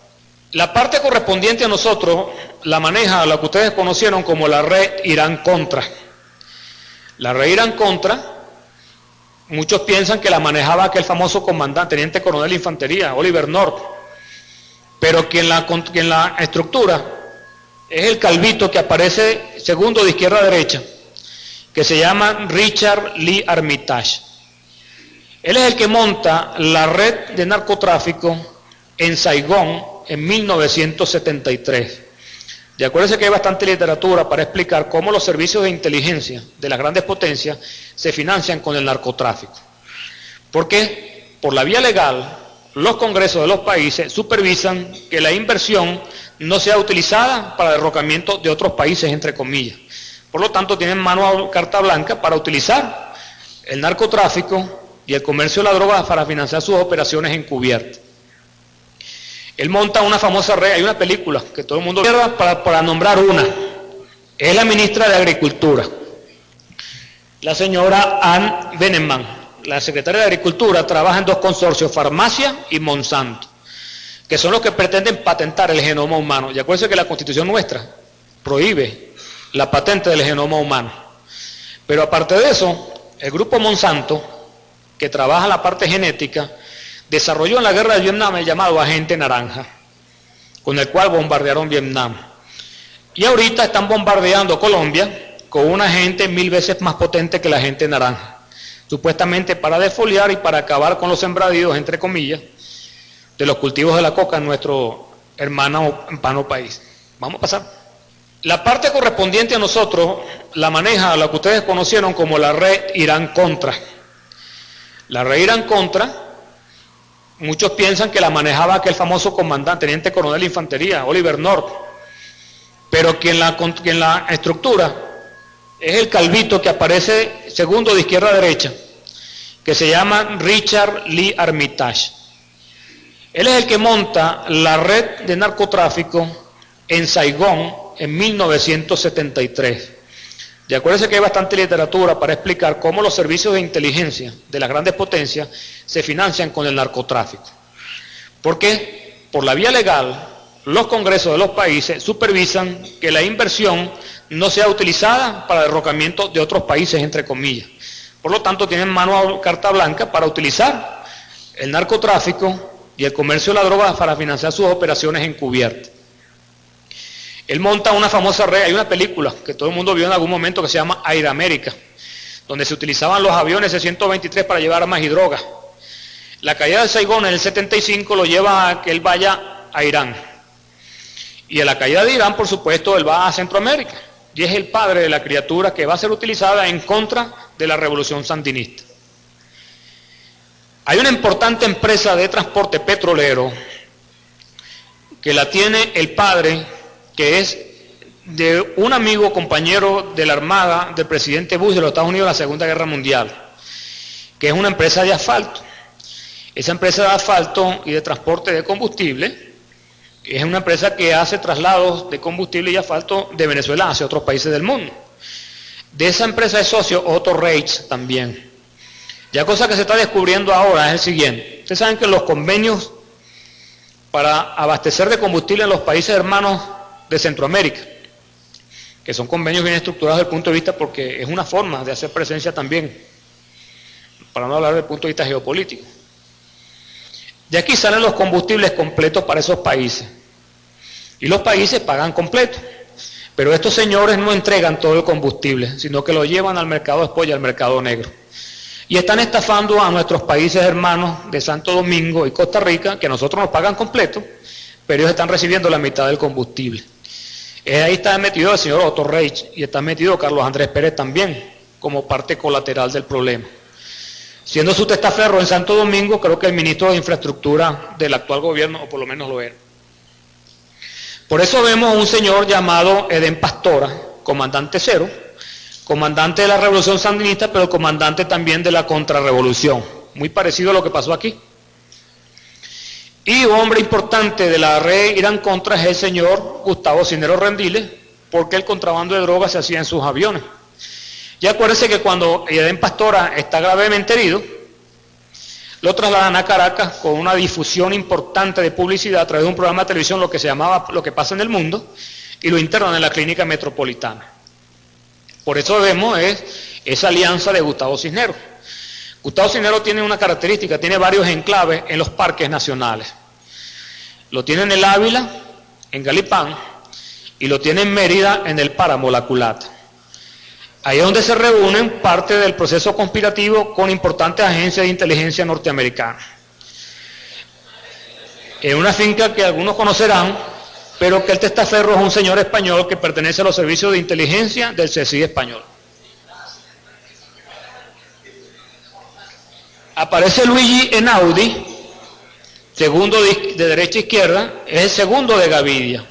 La parte correspondiente a nosotros la maneja lo que ustedes conocieron como la red Irán-Contra. La red Irán-Contra, muchos piensan que la manejaba aquel famoso comandante, teniente coronel de infantería, Oliver North, pero quien la estructura es el calvito que aparece segundo de izquierda a derecha, que se llama Richard Lee Armitage. Él es el que monta la red de narcotráfico en Saigón en 1973. Y acuérdense que hay bastante literatura para explicar cómo los servicios de inteligencia de las grandes potencias se financian con el narcotráfico. Porque por la vía legal, los congresos de los países supervisan que la inversión no sea utilizada para derrocamiento de otros países, entre comillas. Por lo tanto, tienen carta blanca para utilizar el narcotráfico y el comercio de la droga para financiar sus operaciones encubiertas. Él monta una famosa red, hay una película que todo el mundo ve, para nombrar una, es la ministra de Agricultura, la señora Ann Venneman. La secretaria de Agricultura trabaja en dos consorcios, Farmacia y Monsanto, que son los que pretenden patentar el genoma humano. Y acuérdense que la Constitución nuestra prohíbe la patente del genoma humano. Pero aparte de eso, el grupo Monsanto, que trabaja la parte genética, desarrolló en la guerra de Vietnam el llamado agente naranja, con el cual bombardearon Vietnam. Y ahorita están bombardeando Colombia con un agente 1000 veces más potente que el agente naranja, supuestamente para defoliar y para acabar con los sembradíos, entre comillas, de los cultivos de la coca en nuestro hermano país. Vamos a pasar. La parte correspondiente a nosotros la maneja lo que ustedes conocieron como la red Irán-Contra. La red Irán-Contra, muchos piensan que la manejaba aquel famoso comandante, teniente coronel de infantería, Oliver North, pero quien la estructura es el calvito que aparece segundo de izquierda a derecha, que se llama Richard Lee Armitage. Él es el que monta la red de narcotráfico en Saigón en 1973. Y acuérdense que hay bastante literatura para explicar cómo los servicios de inteligencia de las grandes potencias se financian con el narcotráfico. Porque por la vía legal, los congresos de los países supervisan que la inversión no sea utilizada para derrocamiento de otros países, entre comillas. Por lo tanto, tienen carta blanca para utilizar el narcotráfico y el comercio de la droga para financiar sus operaciones encubiertas. Él monta una famosa red, hay una película que todo el mundo vio en algún momento que se llama Air America, donde se utilizaban los aviones C-123 para llevar armas y drogas. La caída de Saigón en el 75 lo lleva a que él vaya a Irán. Y a la caída de Irán, por supuesto, él va a Centroamérica. Y es el padre de la criatura que va a ser utilizada en contra de la revolución sandinista. Hay una importante empresa de transporte petrolero que la tiene el padre, que es de un amigo, compañero de la Armada del presidente Bush de los Estados Unidos en la Segunda Guerra Mundial, que es una empresa de asfalto. Esa empresa de asfalto y de transporte de combustible es una empresa que hace traslados de combustible y asfalto de Venezuela hacia otros países del mundo. De esa empresa es socio Otto Reitz también. Ya cosa que se está descubriendo ahora es el siguiente. Ustedes saben que los convenios para abastecer de combustible en los países hermanos de Centroamérica, que son convenios bien estructurados desde el punto de vista porque es una forma de hacer presencia también, para no hablar desde el punto de vista geopolítico. De aquí salen los combustibles completos para esos países. Y los países pagan completo. Pero estos señores no entregan todo el combustible, sino que lo llevan al mercado después y al mercado negro. Y están estafando a nuestros países hermanos de Santo Domingo y Costa Rica, que nosotros nos pagan completo, pero ellos están recibiendo la mitad del combustible. Ahí está metido el señor Otto Reich y está metido Carlos Andrés Pérez también, como parte colateral del problema. Siendo su testaferro en Santo Domingo, creo que el ministro de Infraestructura del actual gobierno, o por lo menos lo era. Por eso vemos a un señor llamado Edén Pastora, comandante cero, comandante de la Revolución Sandinista, pero comandante también de la Contrarrevolución, muy parecido a lo que pasó aquí. Y un hombre importante de la red Irán-Contra es el señor Gustavo Cisneros Rendiles, porque el contrabando de drogas se hacía en sus aviones. Y acuérdense que cuando Edén Pastora está gravemente herido, lo trasladan a Caracas con una difusión importante de publicidad a través de un programa de televisión, lo que se llamaba Lo que pasa en el mundo, y lo internan en la clínica metropolitana. Por eso vemos esa alianza de Gustavo Cisneros. Gustavo Cisneros tiene una característica, tiene varios enclaves en los parques nacionales. Lo tiene en el Ávila, en Galipán, y lo tiene en Mérida, en el Páramo, La Culata. Ahí es donde se reúnen parte del proceso conspirativo con importantes agencias de inteligencia norteamericanas. En una finca que algunos conocerán, pero que el testaferro es un señor español que pertenece a los servicios de inteligencia del CSI español. Aparece Luigi Einaudi, segundo de derecha a izquierda, es el segundo de Gavidia.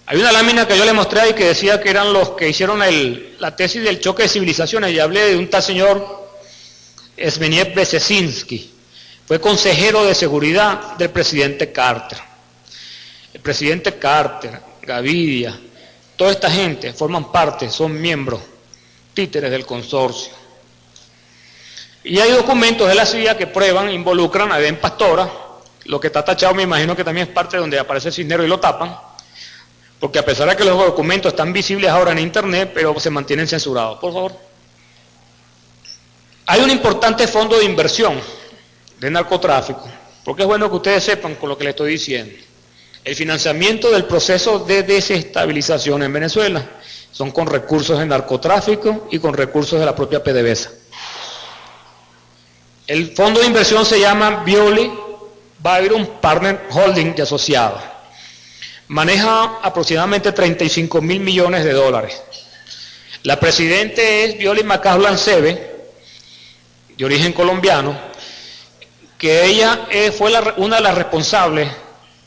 Hay una lámina que yo le mostré ahí que decía que eran los que hicieron la tesis del choque de civilizaciones, y hablé de un tal señor Zbigniew Brzezinski, fue consejero de seguridad del presidente Carter. El presidente Carter, Gavidia, toda esta gente forman parte, son miembros, títeres del consorcio. Y hay documentos de la CIA que prueban, involucran a Edén Pastora, lo que está tachado me imagino que también es parte de donde aparece Cisneros y lo tapan, porque a pesar de que los documentos están visibles ahora en internet, pero se mantienen censurados. Por favor. Hay un importante fondo de inversión de narcotráfico, porque es bueno que ustedes sepan con lo que les estoy diciendo. El financiamiento del proceso de desestabilización en Venezuela son con recursos de narcotráfico y con recursos de la propia PDVSA. El fondo de inversión se llama Violi Byron Partner Holding y Asociados. Maneja aproximadamente 35 mil millones de dólares. La presidente es Violi Macahlan Seve, de origen colombiano, que ella fue una de las responsables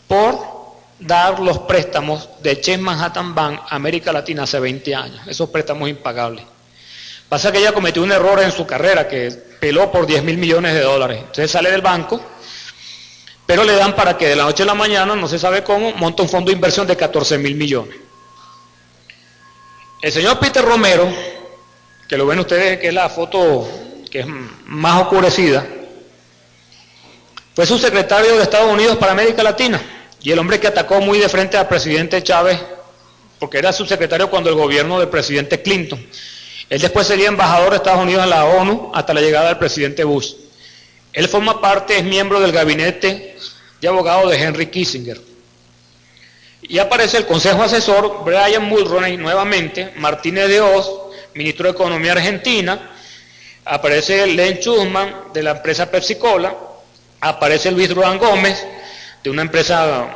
por dar los préstamos de Chase Manhattan Bank a América Latina hace 20 años, esos préstamos impagables. Pasa que ella cometió un error en su carrera, que peló por 10 mil millones de dólares. Entonces sale del banco, pero le dan para que de la noche a la mañana, no se sabe cómo, monta un fondo de inversión de 14 mil millones. El señor Peter Romero, que lo ven ustedes, que es la foto que es más oscurecida, fue subsecretario de Estados Unidos para América Latina, y el hombre que atacó muy de frente al presidente Chávez, porque era subsecretario cuando el gobierno del presidente Clinton. Él después sería embajador de Estados Unidos en la ONU hasta la llegada del presidente Bush. Él forma parte, es miembro del gabinete de abogados de Henry Kissinger. Y aparece el consejo asesor Brian Mulroney nuevamente, Martínez de Oz, ministro de Economía argentina, aparece Len Schussman de la empresa Pepsi-Cola, aparece Luis Durán Gómez de una empresa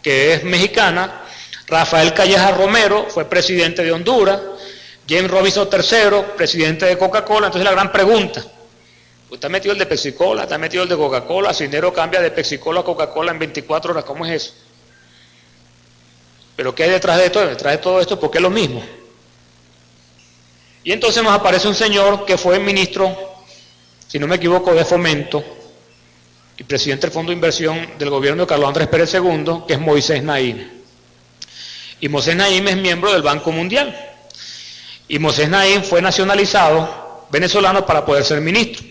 que es mexicana, Rafael Calleja Romero fue presidente de Honduras, James Robinson III, presidente de Coca-Cola. Entonces la gran pregunta, ¿usted ha metido el de Pepsi-Cola, está metido el de Coca-Cola? Cisneros cambia de Pepsi-Cola a Coca-Cola en 24 horas, ¿cómo es eso? ¿Pero qué hay detrás de esto? Detrás de todo esto, porque es lo mismo. Y entonces nos aparece un señor que fue ministro, si no me equivoco, de Fomento, y presidente del Fondo de Inversión del gobierno de Carlos Andrés Pérez II, que es Moisés Naím. Y Moisés Naím es miembro del Banco Mundial. Y Moisés Naím fue nacionalizado venezolano para poder ser ministro.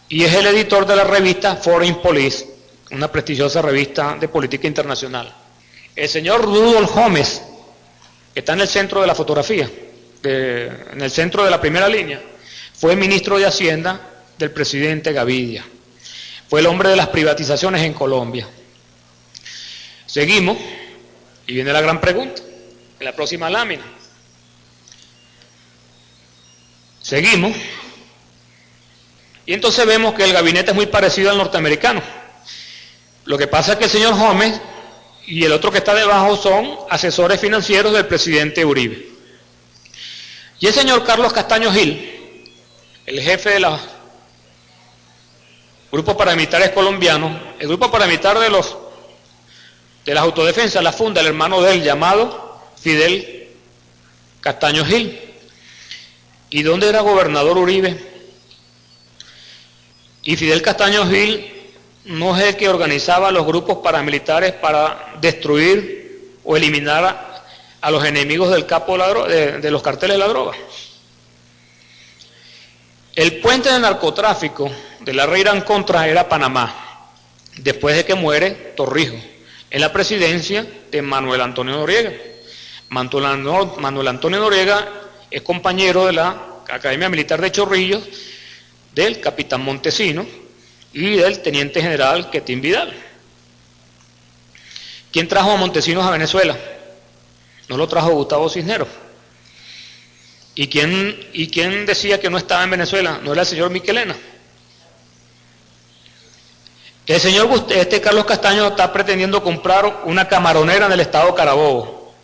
y es el editor de la revista Foreign Policy, una prestigiosa revista de política internacional. El señor Rudolf Homes, que está en el centro de la fotografía, en el centro de la primera línea, fue ministro de Hacienda del presidente Gavidia. Fue el hombre de las privatizaciones en Colombia. Seguimos, y viene la gran pregunta, en la próxima lámina. Seguimos, y entonces vemos que el gabinete es muy parecido al norteamericano. Lo que pasa es que el señor Homes y el otro que está debajo son asesores financieros del presidente Uribe. Y el señor Carlos Castaño Gil, el jefe de los grupos paramilitares colombianos, el grupo paramilitar de las autodefensas la funda el hermano de él llamado Fidel Castaño Gil. ¿Y dónde era gobernador Uribe? Y Fidel Castaño Gil no es el que organizaba los grupos paramilitares para destruir o eliminar a los enemigos del capo de los carteles de la droga. El puente de narcotráfico de la red Irán-Contra era Panamá, después de que muere Torrijos, en la presidencia de Manuel Antonio Noriega. Manuel Antonio Noriega es compañero de la Academia Militar de Chorrillos, del capitán Montesino y del teniente general Quetín Vidal. ¿Quién trajo a Montesinos a Venezuela? No lo trajo Gustavo Cisneros. ¿Y quién decía que no estaba en Venezuela? ¿No era el señor Miquelena? El señor Carlos Castaño está pretendiendo comprar una camaronera en el estado Carabobo.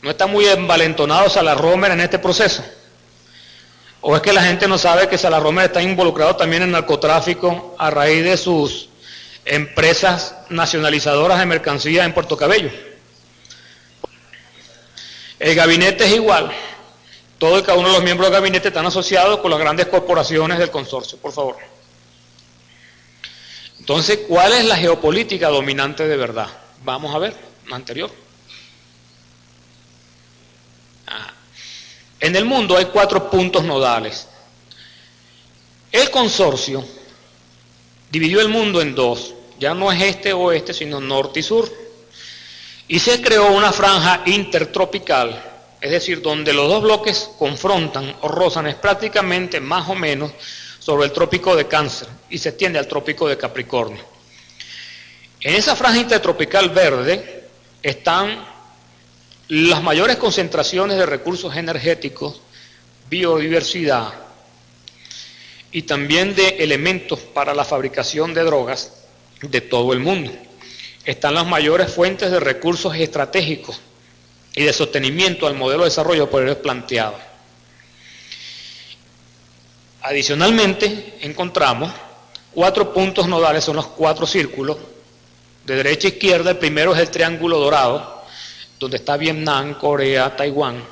¿No está muy envalentonado Salas Romer en este proceso? ¿O es que la gente no sabe que Salas Romer está involucrado también en narcotráfico a raíz de sus empresas nacionalizadoras de mercancías en Puerto Cabello? El gabinete es igual. Todo y cada uno de los miembros del gabinete están asociados con las grandes corporaciones del consorcio, por favor. Entonces, ¿cuál es la geopolítica dominante de verdad? Vamos a ver, la anterior. En el mundo hay 4 puntos nodales. El consorcio dividió el mundo en 2. Ya no es este-oeste, sino norte y sur. Y se creó una franja intertropical, es decir, donde los dos bloques confrontan o rozan, es prácticamente más o menos sobre el trópico de Cáncer y se extiende al trópico de Capricornio. En esa franja intertropical verde están las mayores concentraciones de recursos energéticos, biodiversidad y también de elementos para la fabricación de drogas de todo el mundo. Están las mayores fuentes de recursos estratégicos y de sostenimiento al modelo de desarrollo por el planteado. Adicionalmente, encontramos 4 puntos nodales, son los 4 círculos, de derecha a izquierda. El primero es el Triángulo Dorado, donde está Vietnam, Corea, Tailandia.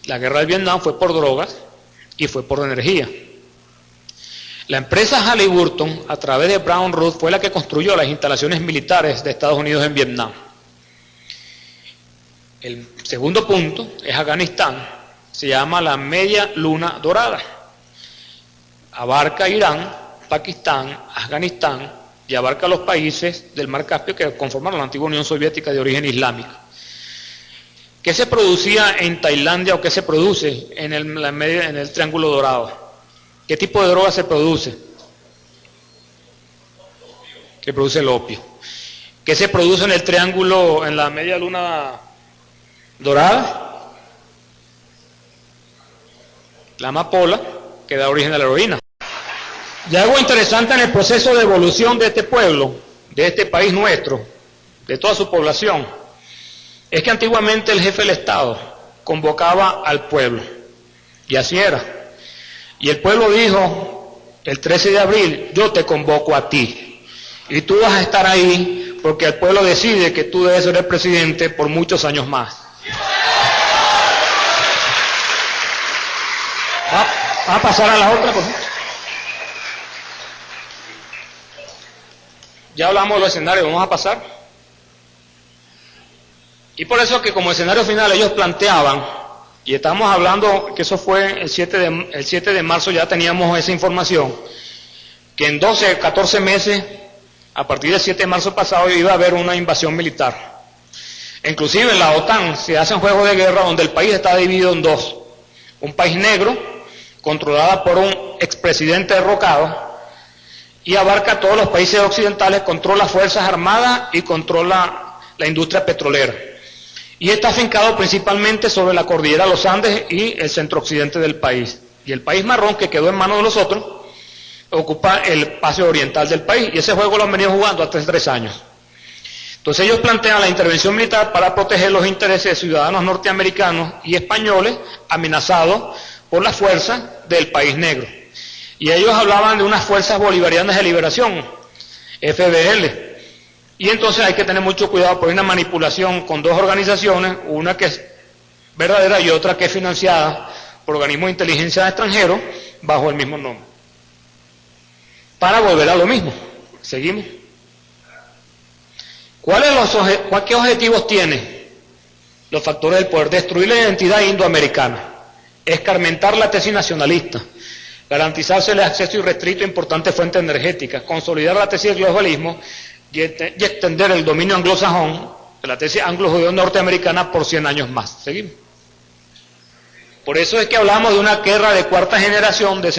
La guerra del Vietnam fue por drogas y fue por energía. La empresa Halliburton, a través de Brown Root, fue la que construyó las instalaciones militares de Estados Unidos en Vietnam. El segundo punto es Afganistán, se llama la Media Luna Dorada. Abarca Irán, Pakistán, Afganistán y abarca los países del Mar Caspio que conformaron la antigua Unión Soviética de origen islámico. ¿Qué se producía en Tailandia o qué se produce en el Triángulo Dorado? ¿Qué tipo de droga se produce? Se produce el opio. ¿Qué se produce en el triángulo, en la Media Luna Dorada? La amapola, que da origen a la heroína. Y algo interesante en el proceso de evolución de este pueblo, de este país nuestro, de toda su población, es que antiguamente el jefe del Estado convocaba al pueblo, y así era. Y el pueblo dijo, el 13 de abril, yo te convoco a ti, y tú vas a estar ahí porque el pueblo decide que tú debes ser el presidente por muchos años más. ¿Va a pasar a la otra? Pues. Ya hablamos de los escenarios, vamos a pasar. Y por eso que como escenario final ellos planteaban Y estamos hablando que eso fue el 7 de marzo, ya teníamos esa información, que en 12, 14 meses, a partir del 7 de marzo pasado, iba a haber una invasión militar. Inclusive en la OTAN se hacen juegos de guerra donde el país está dividido en dos. Un país negro, controlada por un expresidente derrocado, y abarca a todos los países occidentales, controla fuerzas armadas y controla la industria petrolera. Y está afincado principalmente sobre la cordillera de los Andes y el centro-occidente del país. Y el país marrón, que quedó en manos de los otros, ocupa el espacio oriental del país. Y ese juego lo han venido jugando hasta 3 años. Entonces ellos plantean la intervención militar para proteger los intereses de ciudadanos norteamericanos y españoles amenazados por las fuerzas del país negro. Y ellos hablaban de unas fuerzas bolivarianas de liberación, FBL. Y entonces hay que tener mucho cuidado porque hay una manipulación con dos organizaciones, una que es verdadera y otra que es financiada por organismos de inteligencia extranjeros bajo el mismo nombre. Para volver a lo mismo. Seguimos. ¿Qué objetivos tienen los factores del poder? Destruir la identidad indoamericana, escarmentar la tesis nacionalista, garantizarse el acceso irrestricto a importantes fuentes energéticas, consolidar la tesis del globalismo y extender el dominio anglosajón, de la tesis anglo-judeo norteamericana, por 100 años más. Seguimos. Por eso es que hablamos de una guerra de cuarta generación de